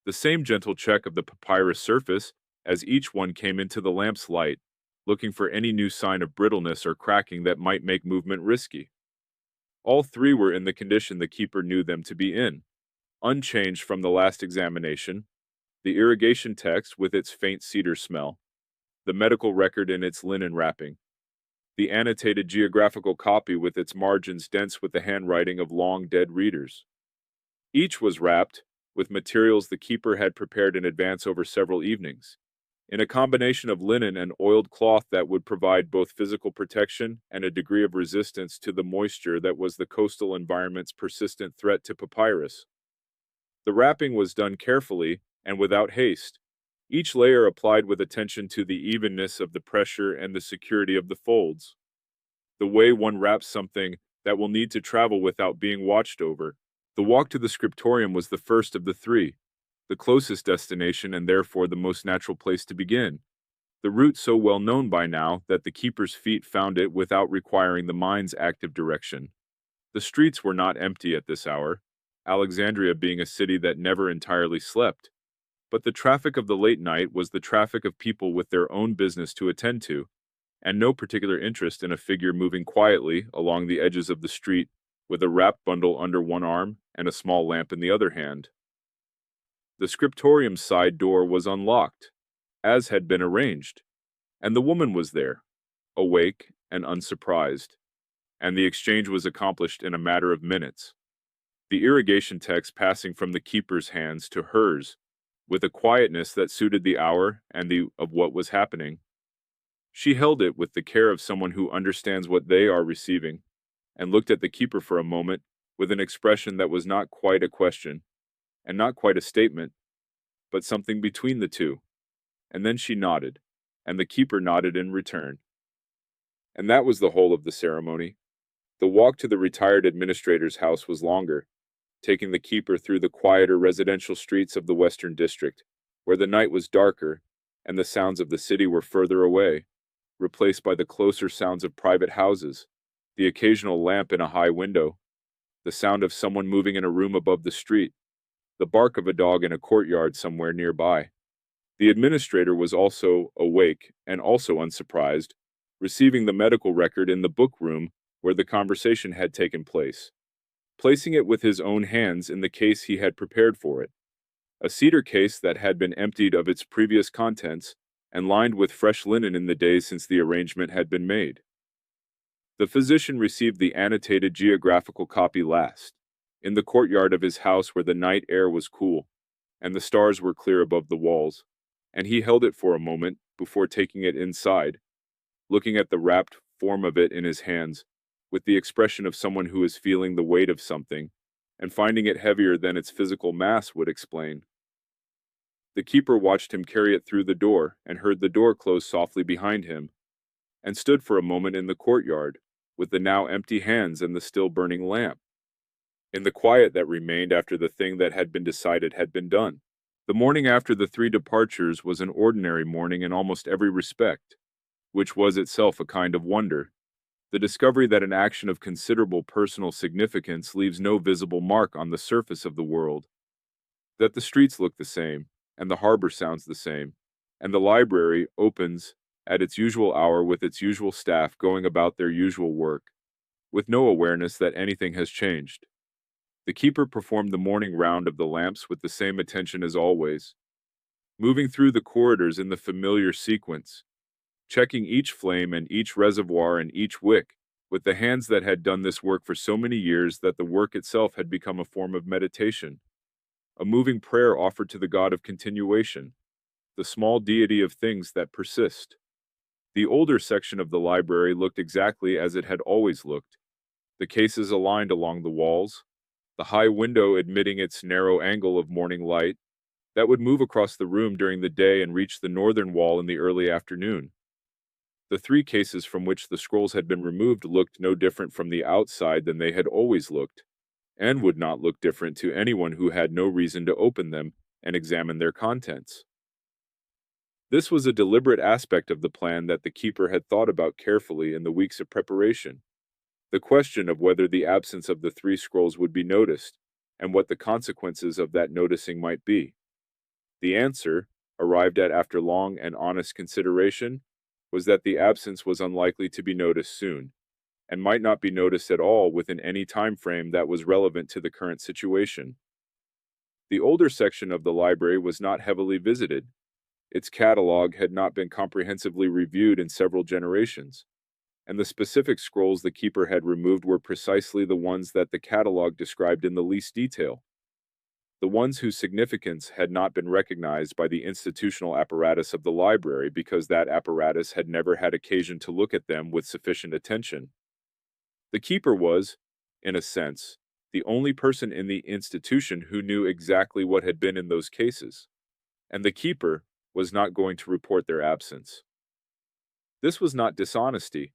the same gentle check of the papyrus surface as each one came into the lamp's light, looking for any new sign of brittleness or cracking that might make movement risky. All 3 were in the condition the keeper knew them to be in, unchanged from the last examination: the irrigation text with its faint cedar smell, the medical record in its linen wrapping, the annotated geographical copy with its margins dense with the handwriting of long dead readers. Each was wrapped with materials the keeper had prepared in advance over several evenings, in a combination of linen and oiled cloth that would provide both physical protection and a degree of resistance to the moisture that was the coastal environment's persistent threat to papyrus. The wrapping was done carefully and without haste, each layer applied with attention to the evenness of the pressure and the security of the folds. The way one wraps something that will need to travel without being watched over. The walk to the scriptorium was the first of the 3, the closest destination and therefore the most natural place to begin, the route so well known by now that the keeper's feet found it without requiring the mind's active direction. The streets were not empty at this hour, Alexandria being a city that never entirely slept, but the traffic of the late night was the traffic of people with their own business to attend to, and no particular interest in a figure moving quietly along the edges of the street with a wrapped bundle under one arm and a small lamp in the other hand. The scriptorium's side door was unlocked, as had been arranged, and the woman was there, awake and unsurprised, and the exchange was accomplished in a matter of minutes, the irrigation text passing from the keeper's hands to hers, with a quietness that suited the hour and of what was happening. She held it with the care of someone who understands what they are receiving, and looked at the keeper for a moment with an expression that was not quite a question, and not quite a statement, but something between the two. And then she nodded, and the keeper nodded in return. And that was the whole of the ceremony. The walk to the retired administrator's house was longer, taking the keeper through the quieter residential streets of the Western District, where the night was darker and the sounds of the city were further away, replaced by the closer sounds of private houses, the occasional lamp in a high window, the sound of someone moving in a room above the street, the bark of a dog in a courtyard somewhere nearby. The administrator was also awake and also unsurprised, receiving the medical record in the book room where the conversation had taken place, placing it with his own hands in the case he had prepared for it, a cedar case that had been emptied of its previous contents and lined with fresh linen in the days since the arrangement had been made. The physician received the annotated geographical copy last, in the courtyard of his house where the night air was cool, and the stars were clear above the walls, and he held it for a moment before taking it inside, looking at the wrapped form of it in his hands, with the expression of someone who is feeling the weight of something, and finding it heavier than its physical mass would explain. The keeper watched him carry it through the door, and heard the door close softly behind him, and stood for a moment in the courtyard, with the now empty hands and the still burning lamp, in the quiet that remained after the thing that had been decided had been done. The morning after the 3 departures was an ordinary morning in almost every respect, which was itself a kind of wonder. The discovery that an action of considerable personal significance leaves no visible mark on the surface of the world, that the streets look the same, and the harbor sounds the same, and the library opens at its usual hour with its usual staff going about their usual work, with no awareness that anything has changed. The keeper performed the morning round of the lamps with the same attention as always, moving through the corridors in the familiar sequence, checking each flame and each reservoir and each wick, with the hands that had done this work for so many years that the work itself had become a form of meditation, a moving prayer offered to the God of continuation, the small deity of things that persist. The older section of the library looked exactly as it had always looked, the cases aligned along the walls, the high window admitting its narrow angle of morning light that would move across the room during the day and reach the northern wall in the early afternoon. The three cases from which the scrolls had been removed looked no different from the outside than they had always looked, and would not look different to anyone who had no reason to open them and examine their contents. This was a deliberate aspect of the plan that the keeper had thought about carefully in the weeks of preparation. The question of whether the absence of the three scrolls would be noticed, and what the consequences of that noticing might be. The answer, arrived at after long and honest consideration, was that the absence was unlikely to be noticed soon, and might not be noticed at all within any time frame that was relevant to the current situation. The older section of the library was not heavily visited. Its catalog had not been comprehensively reviewed in several generations, and the specific scrolls the keeper had removed were precisely the ones that the catalog described in the least detail, the ones whose significance had not been recognized by the institutional apparatus of the library because that apparatus had never had occasion to look at them with sufficient attention. The keeper was, in a sense, the only person in the institution who knew exactly what had been in those cases, and the keeper was not going to report their absence. This was not dishonesty,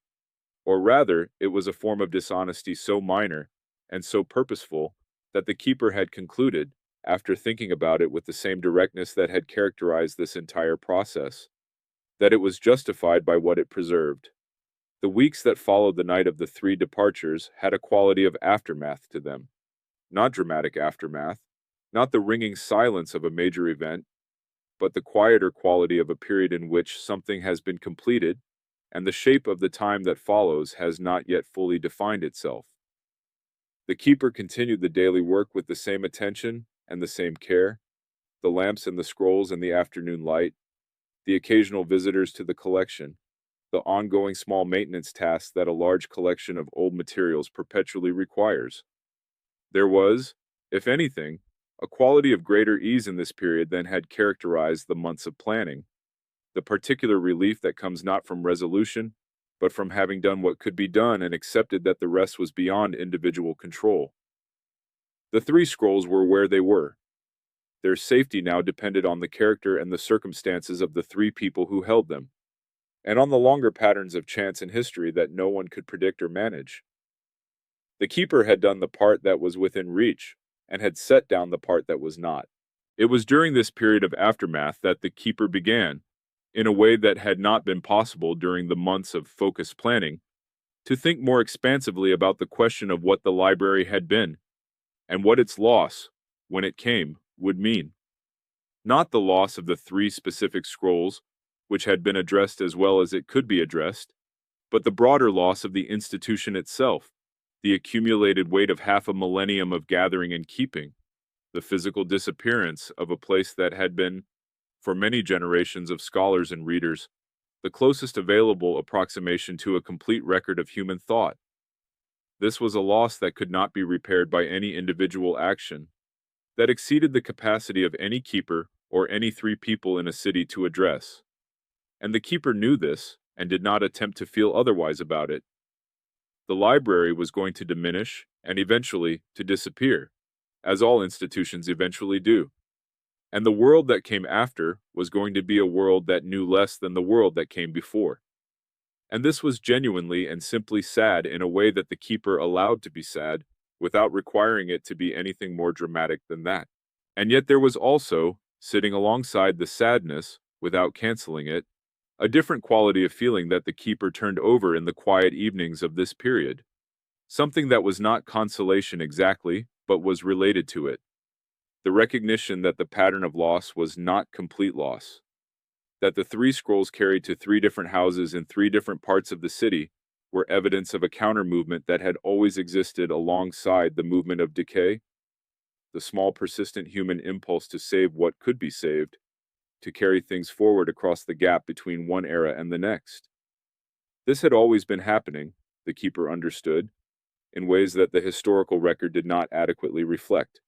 or rather, it was a form of dishonesty so minor and so purposeful that the keeper had concluded, after thinking about it with the same directness that had characterized this entire process, that it was justified by what it preserved. The weeks that followed the night of the three departures had a quality of aftermath to them. Not dramatic aftermath, not the ringing silence of a major event, but the quieter quality of a period in which something has been completed, and the shape of the time that follows has not yet fully defined itself. The keeper continued the daily work with the same attention and the same care, the lamps and the scrolls and the afternoon light, the occasional visitors to the collection, the ongoing small maintenance tasks that a large collection of old materials perpetually requires. There was, if anything, a quality of greater ease in this period than had characterized the months of planning, the particular relief that comes not from resolution, but from having done what could be done and accepted that the rest was beyond individual control. The three scrolls were where they were. Their safety now depended on the character and the circumstances of the three people who held them, and on the longer patterns of chance and history that no one could predict or manage. The keeper had done the part that was within reach, and had set down the part that was not. It was during this period of aftermath that the keeper began, in a way that had not been possible during the months of focused planning, to think more expansively about the question of what the library had been, and what its loss, when it came, would mean. Not the loss of the three specific scrolls, which had been addressed as well as it could be addressed, but the broader loss of the institution itself, the accumulated weight of half a millennium of gathering and keeping, the physical disappearance of a place that had been, for many generations of scholars and readers, the closest available approximation to a complete record of human thought. This was a loss that could not be repaired by any individual action, that exceeded the capacity of any keeper or any three people in a city to address. And the keeper knew this, and did not attempt to feel otherwise about it. The library was going to diminish, and eventually to disappear, as all institutions eventually do. And the world that came after was going to be a world that knew less than the world that came before. And this was genuinely and simply sad in a way that the keeper allowed to be sad, without requiring it to be anything more dramatic than that. And yet there was also, sitting alongside the sadness, without canceling it, a different quality of feeling that the keeper turned over in the quiet evenings of this period. Something that was not consolation exactly, but was related to it. The recognition that the pattern of loss was not complete loss. That the three scrolls carried to three different houses in three different parts of the city were evidence of a counter-movement that had always existed alongside the movement of decay, the small persistent human impulse to save what could be saved, to carry things forward across the gap between one era and the next. This had always been happening, the keeper understood, in ways that the historical record did not adequately reflect,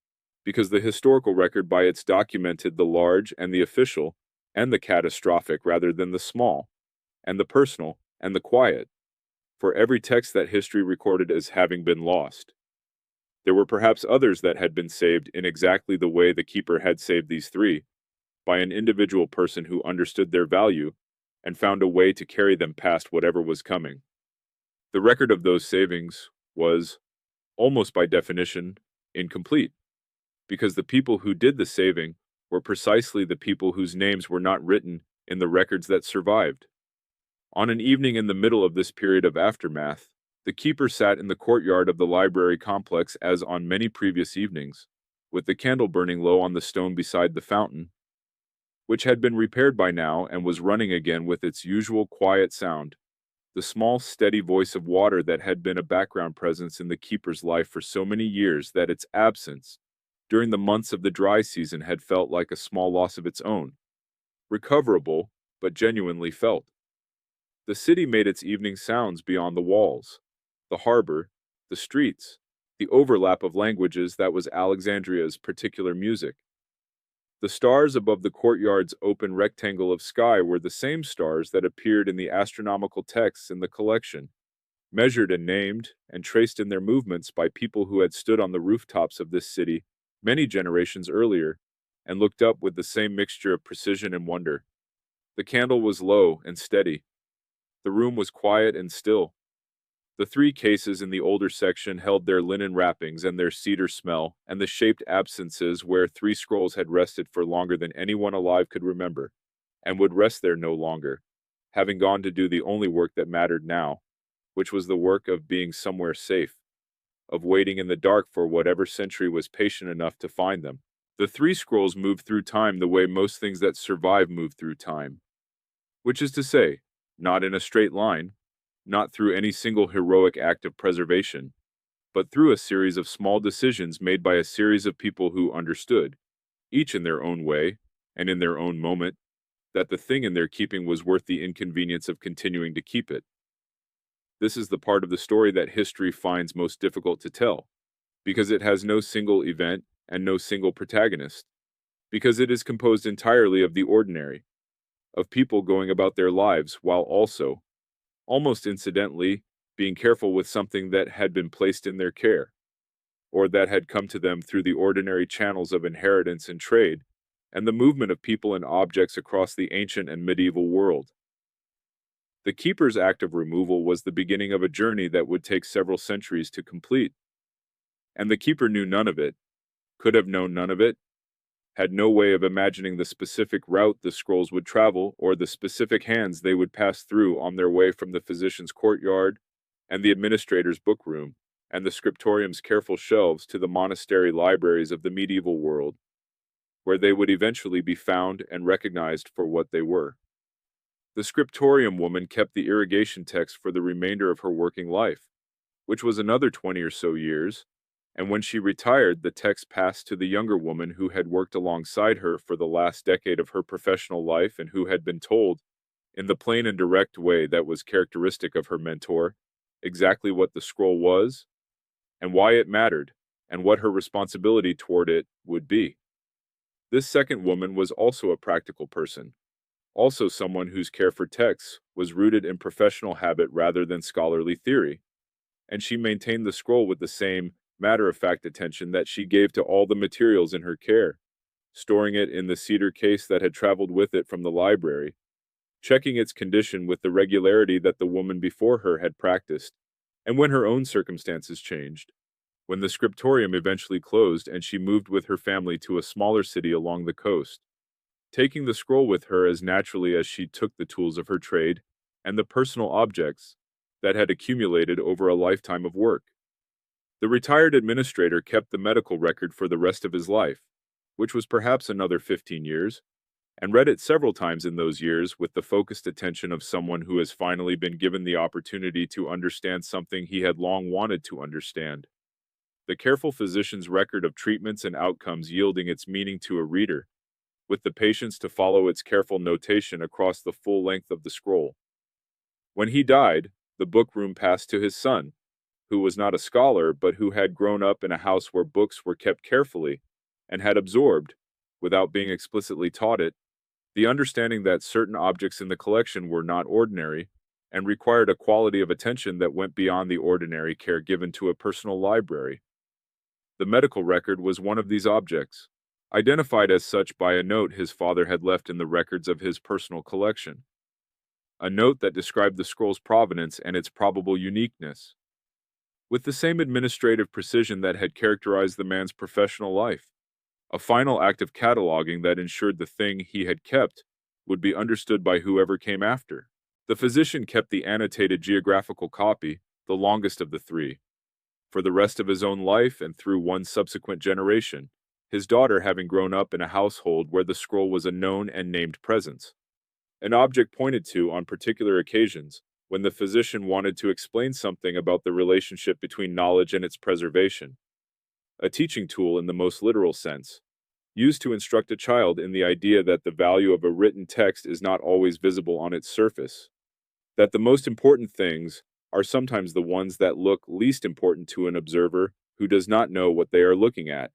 because the historical record by its documented the large and the official and the catastrophic rather than the small, and the personal and the quiet, for every text that history recorded as having been lost. There were perhaps others that had been saved in exactly the way the keeper had saved these three, by an individual person who understood their value and found a way to carry them past whatever was coming. The record of those savings was, almost by definition, incomplete, because the people who did the saving were precisely the people whose names were not written in the records that survived. On an evening in the middle of this period of aftermath, the keeper sat in the courtyard of the library complex as on many previous evenings, with the candle burning low on the stone beside the fountain, which had been repaired by now and was running again with its usual quiet sound, the small, steady voice of water that had been a background presence in the keeper's life for so many years that its absence, during the months of the dry season, had felt like a small loss of its own, recoverable, but genuinely felt. The city made its evening sounds beyond the walls, the harbor, the streets, the overlap of languages that was Alexandria's particular music. The stars above the courtyard's open rectangle of sky were the same stars that appeared in the astronomical texts in the collection, measured and named and traced in their movements by people who had stood on the rooftops of this city many generations earlier and looked up with the same mixture of precision and wonder. The candle was low and steady. The room was quiet and still. The three cases in the older section held their linen wrappings and their cedar smell and the shaped absences where three scrolls had rested for longer than anyone alive could remember, and would rest there no longer, having gone to do the only work that mattered now, which was the work of being somewhere safe, of waiting in the dark for whatever century was patient enough to find them. The three scrolls moved through time the way most things that survive move through time, which is to say, not in a straight line, not through any single heroic act of preservation, but through a series of small decisions made by a series of people who understood, each in their own way and in their own moment, that the thing in their keeping was worth the inconvenience of continuing to keep it. This is the part of the story that history finds most difficult to tell, because it has no single event and no single protagonist, because it is composed entirely of the ordinary, of people going about their lives while also, almost incidentally, being careful with something that had been placed in their care, or that had come to them through the ordinary channels of inheritance and trade, and the movement of people and objects across the ancient and medieval world. The keeper's act of removal was the beginning of a journey that would take several centuries to complete, and the keeper knew none of it, could have known none of it, had no way of imagining the specific route the scrolls would travel or the specific hands they would pass through on their way from the physician's courtyard and the administrator's book room and the scriptorium's careful shelves to the monastery libraries of the medieval world, where they would eventually be found and recognized for what they were. The scriptorium woman kept the irrigation text for the remainder of her working life, which was another 20 or so years, and when she retired, the text passed to the younger woman who had worked alongside her for the last decade of her professional life and who had been told, in the plain and direct way that was characteristic of her mentor, exactly what the scroll was, and why it mattered, and what her responsibility toward it would be. This second woman was also a practical person, also someone whose care for texts was rooted in professional habit rather than scholarly theory, and she maintained the scroll with the same matter-of-fact attention that she gave to all the materials in her care, storing it in the cedar case that had traveled with it from the library, checking its condition with the regularity that the woman before her had practiced, and when her own circumstances changed, when the scriptorium eventually closed and she moved with her family to a smaller city along the coast, taking the scroll with her as naturally as she took the tools of her trade and the personal objects that had accumulated over a lifetime of work. The retired administrator kept the medical record for the rest of his life, which was perhaps another 15 years, and read it several times in those years with the focused attention of someone who has finally been given the opportunity to understand something he had long wanted to understand. The careful physician's record of treatments and outcomes yielding its meaning to a reader, with the patience to follow its careful notation across the full length of the scroll. When he died, the book room passed to his son, who was not a scholar but who had grown up in a house where books were kept carefully and had absorbed, without being explicitly taught it, the understanding that certain objects in the collection were not ordinary and required a quality of attention that went beyond the ordinary care given to a personal library. The medical record was one of these objects, identified as such by a note his father had left in the records of his personal collection. A note that described the scroll's provenance and its probable uniqueness, with the same administrative precision that had characterized the man's professional life. A final act of cataloging that ensured the thing he had kept would be understood by whoever came after. The physician kept the annotated geographical copy, the longest of the three, for the rest of his own life and through one subsequent generation, his daughter having grown up in a household where the scroll was a known and named presence, an object pointed to on particular occasions when the physician wanted to explain something about the relationship between knowledge and its preservation. A teaching tool in the most literal sense, used to instruct a child in the idea that the value of a written text is not always visible on its surface, that the most important things are sometimes the ones that look least important to an observer who does not know what they are looking at.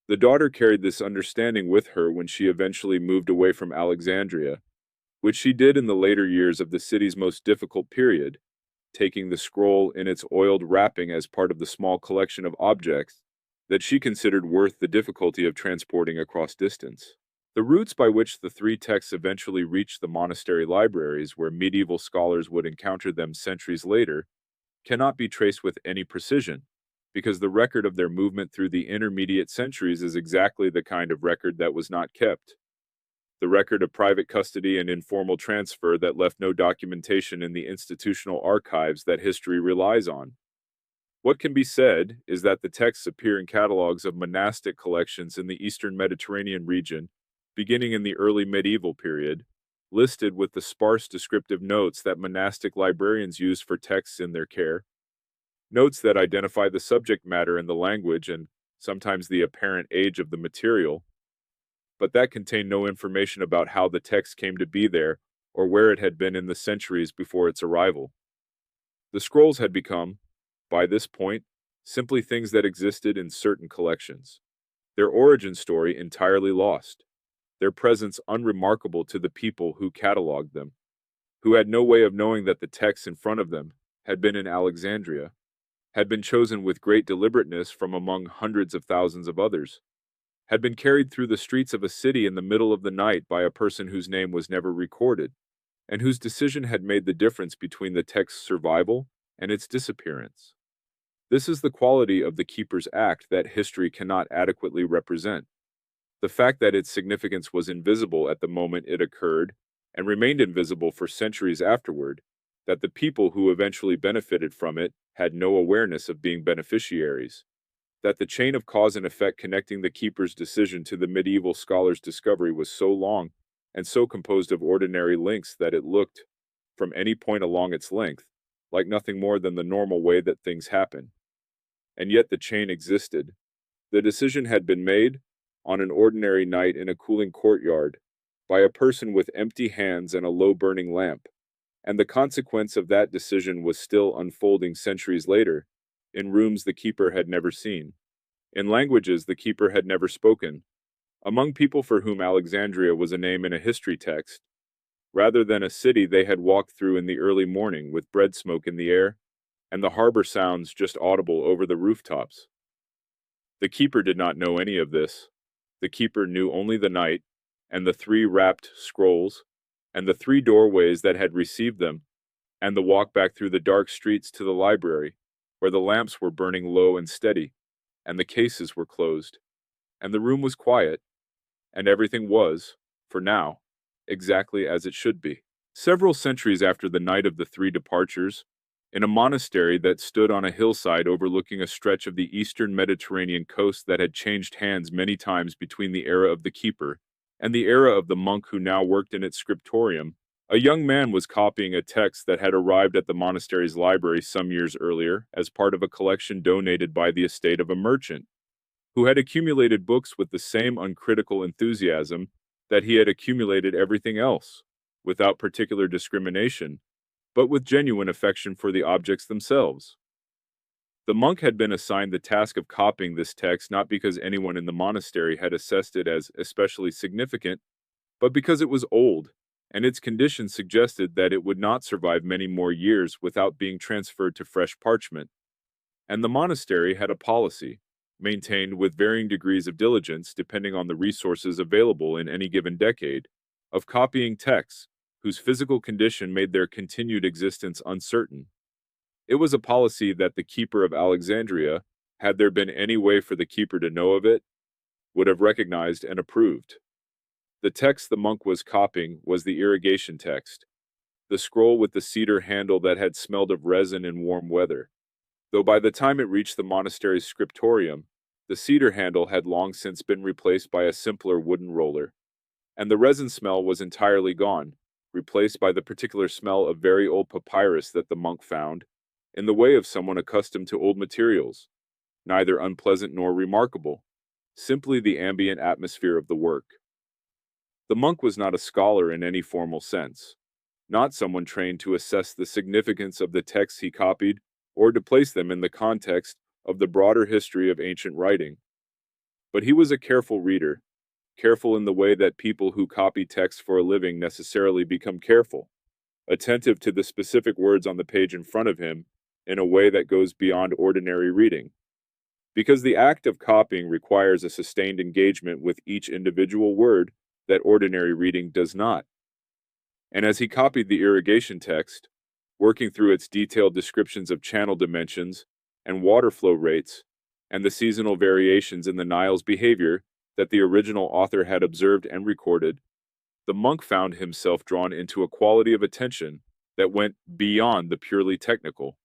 The daughter carried this understanding with her when she eventually moved away from Alexandria, which she did in the later years of the city's most difficult period, taking the scroll in its oiled wrapping as part of the small collection of objects that she considered worth the difficulty of transporting across distance. The routes by which the three texts eventually reached the monastery libraries where medieval scholars would encounter them centuries later cannot be traced with any precision, because the record of their movement through the intermediate centuries is exactly the kind of record that was not kept. The record of private custody and informal transfer that left no documentation in the institutional archives that history relies on. What can be said is that the texts appear in catalogs of monastic collections in the eastern Mediterranean region, beginning in the early medieval period, listed with the sparse descriptive notes that monastic librarians use for texts in their care, notes that identify the subject matter and the language and sometimes the apparent age of the material, but that contain no information about how the text came to be there or where it had been in the centuries before its arrival. The scrolls had become, by this point, simply things that existed in certain collections, their origin story entirely lost, their presence unremarkable to the people who catalogued them, who had no way of knowing that the texts in front of them had been in Alexandria, had been chosen with great deliberateness from among hundreds of thousands of others, had been carried through the streets of a city in the middle of the night by a person whose name was never recorded, and whose decision had made the difference between the text's survival and its disappearance. This is the quality of the keeper's act that history cannot adequately represent. The fact that its significance was invisible at the moment it occurred and remained invisible for centuries afterward, that the people who eventually benefited from it had no awareness of being beneficiaries, that the chain of cause and effect connecting the keeper's decision to the medieval scholar's discovery was so long and so composed of ordinary links that it looked, from any point along its length, like nothing more than the normal way that things happen. And yet the chain existed. The decision had been made, on an ordinary night in a cooling courtyard, by a person with empty hands and a low-burning lamp, and the consequence of that decision was still unfolding centuries later, in rooms the keeper had never seen, in languages the keeper had never spoken, among people for whom Alexandria was a name in a history text, rather than a city they had walked through in the early morning with bread smoke in the air, and the harbor sounds just audible over the rooftops. The keeper did not know any of this. The keeper knew only the night, and the three wrapped scrolls, and the three doorways that had received them, and the walk back through the dark streets to the library, where the lamps were burning low and steady, and the cases were closed, and the room was quiet, and everything was, for now, exactly as it should be. Several centuries after the night of the three departures, in a monastery that stood on a hillside overlooking a stretch of the eastern Mediterranean coast that had changed hands many times between the era of the keeper and the era of the monk who now worked in its scriptorium. A young man was copying a text that had arrived at the monastery's library some years earlier as part of a collection donated by the estate of a merchant who had accumulated books with the same uncritical enthusiasm that he had accumulated everything else, without particular discrimination, but with genuine affection for the objects themselves. The monk had been assigned the task of copying this text not because anyone in the monastery had assessed it as especially significant, but because it was old, and its condition suggested that it would not survive many more years without being transferred to fresh parchment. And the monastery had a policy, maintained with varying degrees of diligence depending on the resources available in any given decade, of copying texts whose physical condition made their continued existence uncertain. It was a policy that the keeper of Alexandria, had there been any way for the keeper to know of it, would have recognized and approved. The text the monk was copying was the irrigation text, the scroll with the cedar handle that had smelled of resin in warm weather. Though by the time it reached the monastery's scriptorium, the cedar handle had long since been replaced by a simpler wooden roller, and the resin smell was entirely gone, replaced by the particular smell of very old papyrus that the monk found, in the way of someone accustomed to old materials, neither unpleasant nor remarkable, simply the ambient atmosphere of the work. The monk was not a scholar in any formal sense, not someone trained to assess the significance of the texts he copied or to place them in the context of the broader history of ancient writing. But he was a careful reader, careful in the way that people who copy texts for a living necessarily become careful, attentive to the specific words on the page in front of him in a way that goes beyond ordinary reading. Because the act of copying requires a sustained engagement with each individual word that ordinary reading does not. And as he copied the irrigation text, working through its detailed descriptions of channel dimensions and water flow rates, and the seasonal variations in the Nile's behavior that the original author had observed and recorded, the monk found himself drawn into a quality of attention that went beyond the purely technical,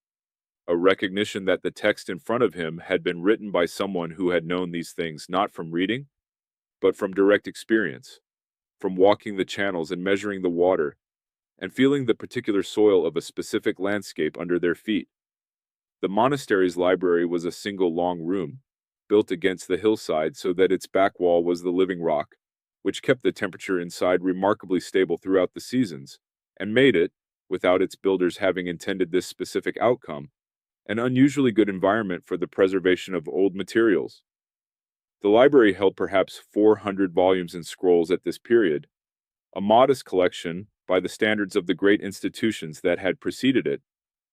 a recognition that the text in front of him had been written by someone who had known these things not from reading, but from direct experience, from walking the channels and measuring the water, and feeling the particular soil of a specific landscape under their feet. The monastery's library was a single long room, built against the hillside so that its back wall was the living rock, which kept the temperature inside remarkably stable throughout the seasons, and made it, without its builders having intended this specific outcome, an unusually good environment for the preservation of old materials. The library held perhaps 400 volumes and scrolls at this period, a modest collection by the standards of the great institutions that had preceded it,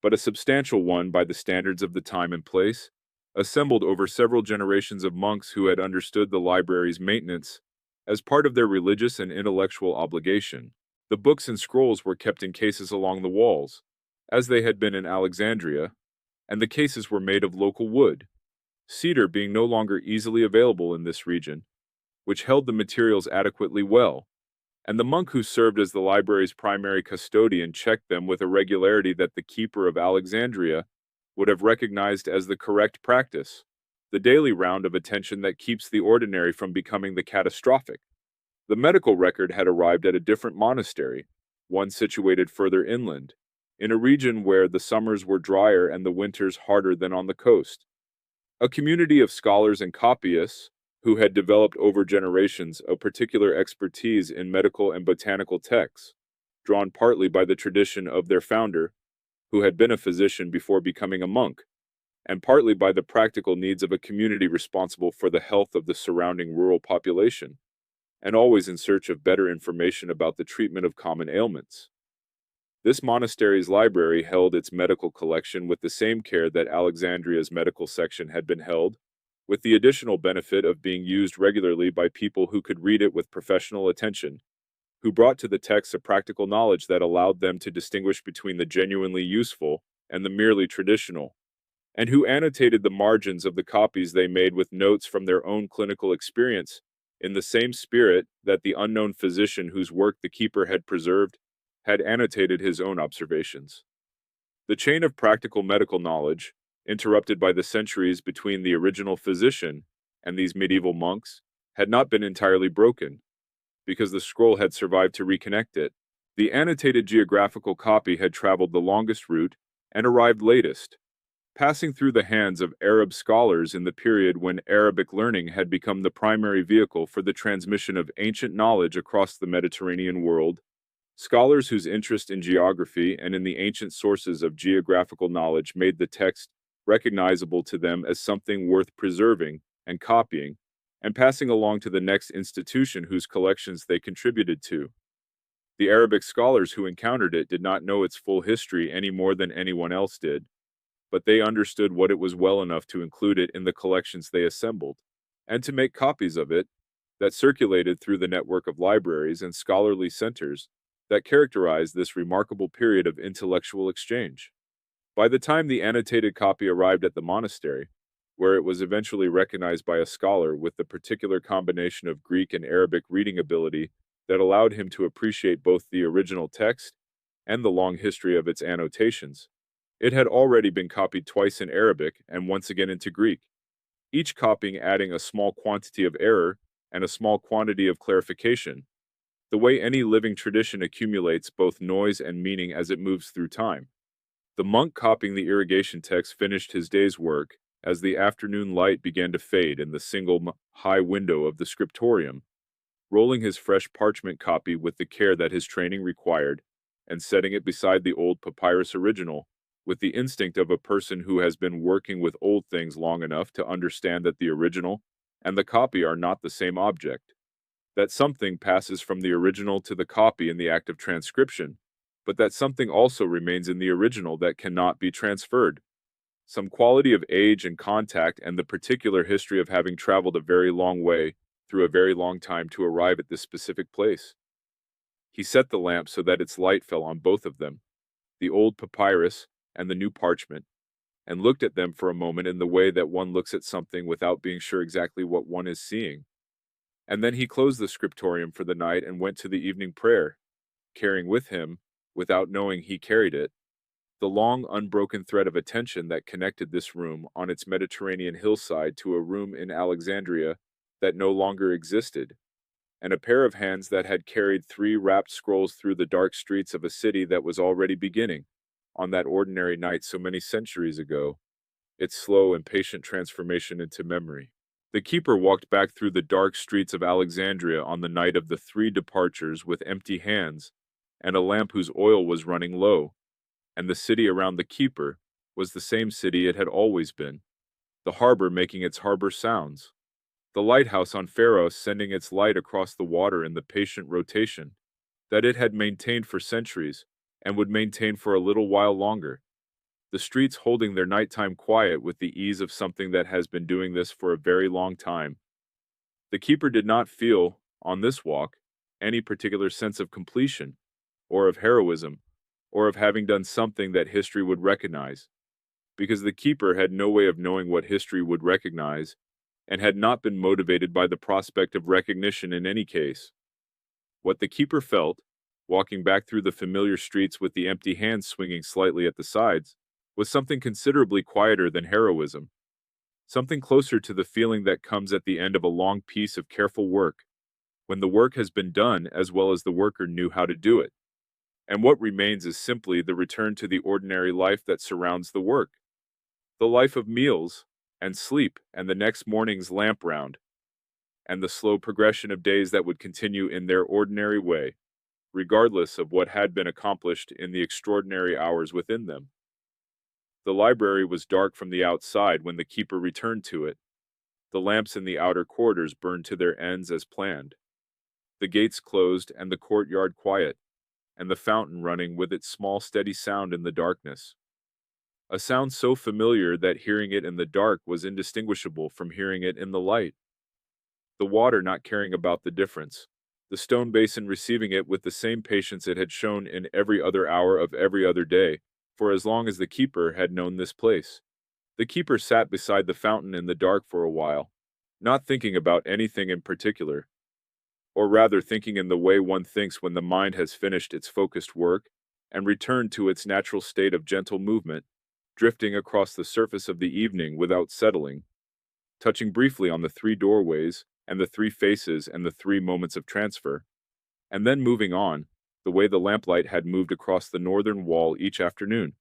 but a substantial one by the standards of the time and place, assembled over several generations of monks who had understood the library's maintenance as part of their religious and intellectual obligation. The books and scrolls were kept in cases along the walls, as they had been in Alexandria, and the cases were made of local wood, cedar being no longer easily available in this region, which held the materials adequately well, and the monk who served as the library's primary custodian checked them with a regularity that the keeper of Alexandria would have recognized as the correct practice, the daily round of attention that keeps the ordinary from becoming the catastrophic. The medical record had arrived at a different monastery, one situated further inland, in a region where the summers were drier and the winters harder than on the coast. A community of scholars and copyists who had developed over generations a particular expertise in medical and botanical texts, drawn partly by the tradition of their founder, who had been a physician before becoming a monk, and partly by the practical needs of a community responsible for the health of the surrounding rural population, and always in search of better information about the treatment of common ailments. This monastery's library held its medical collection with the same care that Alexandria's medical section had been held, with the additional benefit of being used regularly by people who could read it with professional attention, who brought to the text a practical knowledge that allowed them to distinguish between the genuinely useful and the merely traditional, and who annotated the margins of the copies they made with notes from their own clinical experience in the same spirit that the unknown physician whose work the keeper had preserved had annotated his own observations. The chain of practical medical knowledge, interrupted by the centuries between the original physician and these medieval monks, had not been entirely broken. because the scroll had survived to reconnect it. The annotated geographical copy had traveled the longest route and arrived latest, passing through the hands of Arab scholars in the period when Arabic learning had become the primary vehicle for the transmission of ancient knowledge across the Mediterranean world. Scholars whose interest in geography and in the ancient sources of geographical knowledge made the text recognizable to them as something worth preserving and copying, and passing along to the next institution whose collections they contributed to. The Arabic scholars who encountered it did not know its full history any more than anyone else did, but they understood what it was well enough to include it in the collections they assembled, and to make copies of it that circulated through the network of libraries and scholarly centers that characterized this remarkable period of intellectual exchange. By the time the annotated copy arrived at the monastery, where it was eventually recognized by a scholar with the particular combination of Greek and Arabic reading ability that allowed him to appreciate both the original text and the long history of its annotations, it had already been copied twice in Arabic and once again into Greek, each copying adding a small quantity of error and a small quantity of clarification, the way any living tradition accumulates both noise and meaning as it moves through time. The monk copying the irrigation text finished his day's work as the afternoon light began to fade in the single high window of the scriptorium, rolling his fresh parchment copy with the care that his training required, and setting it beside the old papyrus original, with the instinct of a person who has been working with old things long enough to understand that the original and the copy are not the same object, that something passes from the original to the copy in the act of transcription, but that something also remains in the original that cannot be transferred. Some quality of age and contact and the particular history of having traveled a very long way through a very long time to arrive at this specific place. He set the lamp so that its light fell on both of them, the old papyrus and the new parchment, and looked at them for a moment in the way that one looks at something without being sure exactly what one is seeing. And then he closed the scriptorium for the night and went to the evening prayer, carrying with him, without knowing he carried it, the long unbroken thread of attention that connected this room on its Mediterranean hillside to a room in Alexandria that no longer existed, and a pair of hands that had carried 3 wrapped scrolls through the dark streets of a city that was already beginning, on that ordinary night so many centuries ago, its slow and patient transformation into memory. The keeper walked back through the dark streets of Alexandria on the night of the 3 departures with empty hands, and a lamp whose oil was running low, and the city around the keeper was the same city it had always been, the harbor making its harbor sounds, the lighthouse on Pharos sending its light across the water in the patient rotation that it had maintained for centuries and would maintain for a little while longer, the streets holding their nighttime quiet with the ease of something that has been doing this for a very long time. The keeper did not feel, on this walk, any particular sense of completion, or of heroism, or of having done something that history would recognize, because the keeper had no way of knowing what history would recognize, and had not been motivated by the prospect of recognition in any case. What the keeper felt, walking back through the familiar streets with the empty hands swinging slightly at the sides, was something considerably quieter than heroism, something closer to the feeling that comes at the end of a long piece of careful work, when the work has been done as well as the worker knew how to do it, and what remains is simply the return to the ordinary life that surrounds the work, the life of meals and sleep and the next morning's lamp round, and the slow progression of days that would continue in their ordinary way, regardless of what had been accomplished in the extraordinary hours within them. The library was dark from the outside when the keeper returned to it. The lamps in the outer corridors burned to their ends as planned. The gates closed and the courtyard quiet, and the fountain running with its small steady sound in the darkness. A sound so familiar that hearing it in the dark was indistinguishable from hearing it in the light. The water not caring about the difference, the stone basin receiving it with the same patience it had shown in every other hour of every other day, for as long as the keeper had known this place. The keeper sat beside the fountain in the dark for a while, not thinking about anything in particular, or rather thinking in the way one thinks when the mind has finished its focused work and returned to its natural state of gentle movement, drifting across the surface of the evening without settling, touching briefly on the 3 doorways and the 3 faces and the 3 moments of transfer, and then moving on, the way the lamplight had moved across the northern wall each afternoon,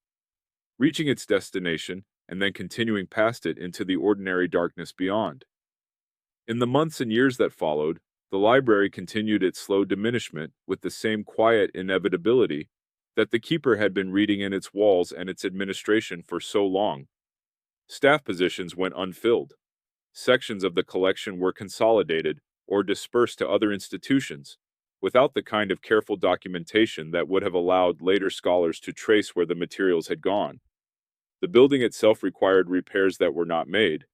reaching its destination and then continuing past it into the ordinary darkness beyond. In the months and years that followed, the library continued its slow diminishment with the same quiet inevitability that the keeper had been reading in its walls and its administration for so long. Staff positions went unfilled. Sections of the collection were consolidated or dispersed to other institutions, without the kind of careful documentation that would have allowed later scholars to trace where the materials had gone. The building itself required repairs that were not made,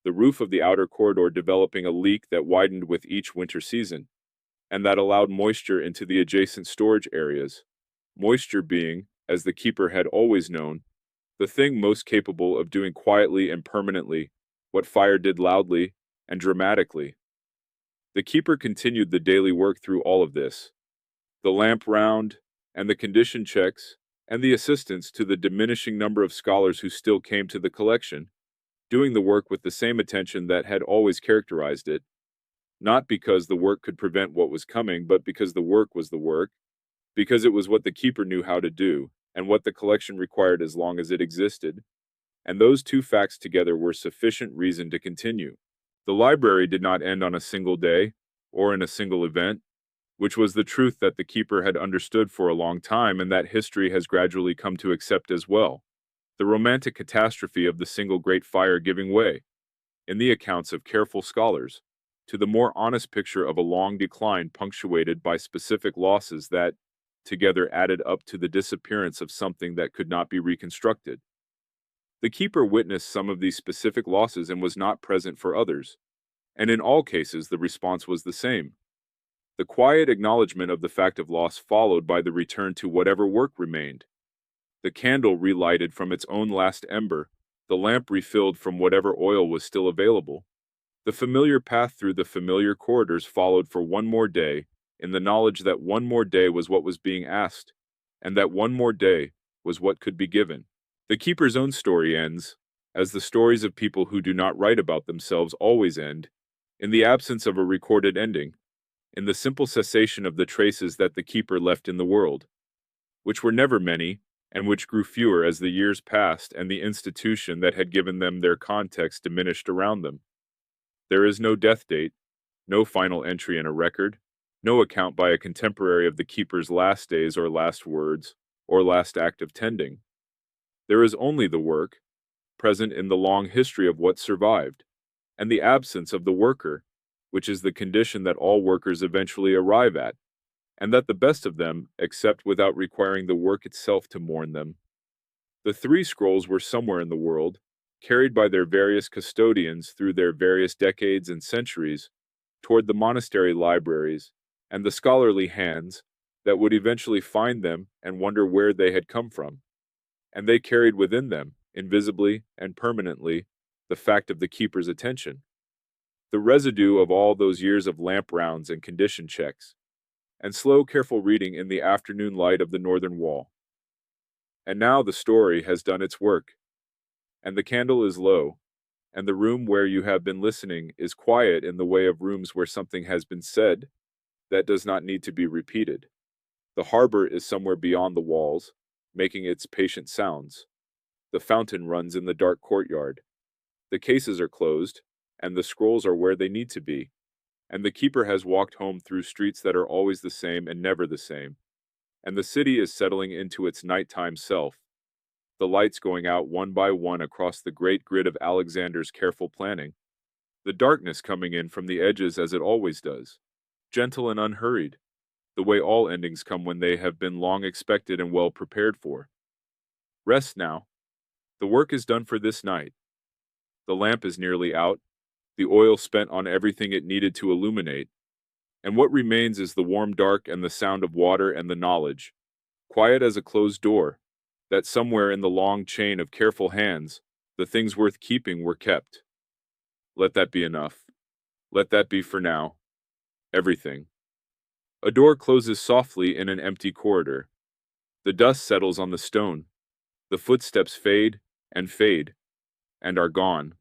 the roof of the outer corridor developing a leak that widened with each winter season, and that allowed moisture into the adjacent storage areas, moisture being, as the keeper had always known, the thing most capable of doing quietly and permanently what fire did loudly and dramatically. The keeper continued the daily work through all of this, the lamp round, and the condition checks, and the assistance to the diminishing number of scholars who still came to the collection, doing the work with the same attention that had always characterized it, not because the work could prevent what was coming, but because the work was the work, because it was what the keeper knew how to do, and what the collection required as long as it existed, and those two facts together were sufficient reason to continue. The library did not end on a single day, or in a single event, which was the truth that the keeper had understood for a long time and that history has gradually come to accept as well. The romantic catastrophe of the single great fire giving way, in the accounts of careful scholars, to the more honest picture of a long decline punctuated by specific losses that, together added up to the disappearance of something that could not be reconstructed. The keeper witnessed some of these specific losses and was not present for others, and in all cases the response was the same. The quiet acknowledgement of the fact of loss followed by the return to whatever work remained. The candle relighted from its own last ember, the lamp refilled from whatever oil was still available. The familiar path through the familiar corridors followed for one more day, in the knowledge that one more day was what was being asked, and that one more day was what could be given. The keeper's own story ends, as the stories of people who do not write about themselves always end, in the absence of a recorded ending, in the simple cessation of the traces that the keeper left in the world, which were never many, and which grew fewer as the years passed and the institution that had given them their context diminished around them. There is no death date, no final entry in a record, no account by a contemporary of the keeper's last days or last words, or last act of tending. There is only the work, present in the long history of what survived, and the absence of the worker, which is the condition that all workers eventually arrive at, and that the best of them accept without requiring the work itself to mourn them. The three scrolls were somewhere in the world, carried by their various custodians through their various decades and centuries, toward the monastery libraries, and the scholarly hands that would eventually find them and wonder where they had come from. And they carried within them, invisibly and permanently, the fact of the keeper's attention, the residue of all those years of lamp rounds and condition checks, and slow, careful reading in the afternoon light of the northern wall. And now the story has done its work, and the candle is low, and the room where you have been listening is quiet in the way of rooms where something has been said that does not need to be repeated. The harbor is somewhere beyond the walls, making its patient sounds. The fountain runs in the dark courtyard. The cases are closed, and the scrolls are where they need to be, and the keeper has walked home through streets that are always the same and never the same, and the city is settling into its nighttime self, the lights going out one by one across the great grid of Alexander's careful planning, the darkness coming in from the edges as it always does, gentle and unhurried, the way all endings come when they have been long expected and well prepared for. Rest now. The work is done for this night. The lamp is nearly out, the oil spent on everything it needed to illuminate, and what remains is the warm dark and the sound of water and the knowledge, quiet as a closed door, that somewhere in the long chain of careful hands, the things worth keeping were kept. Let that be enough. Let that be for now. Everything. A door closes softly in an empty corridor. The dust settles on the stone. The footsteps fade, and are gone.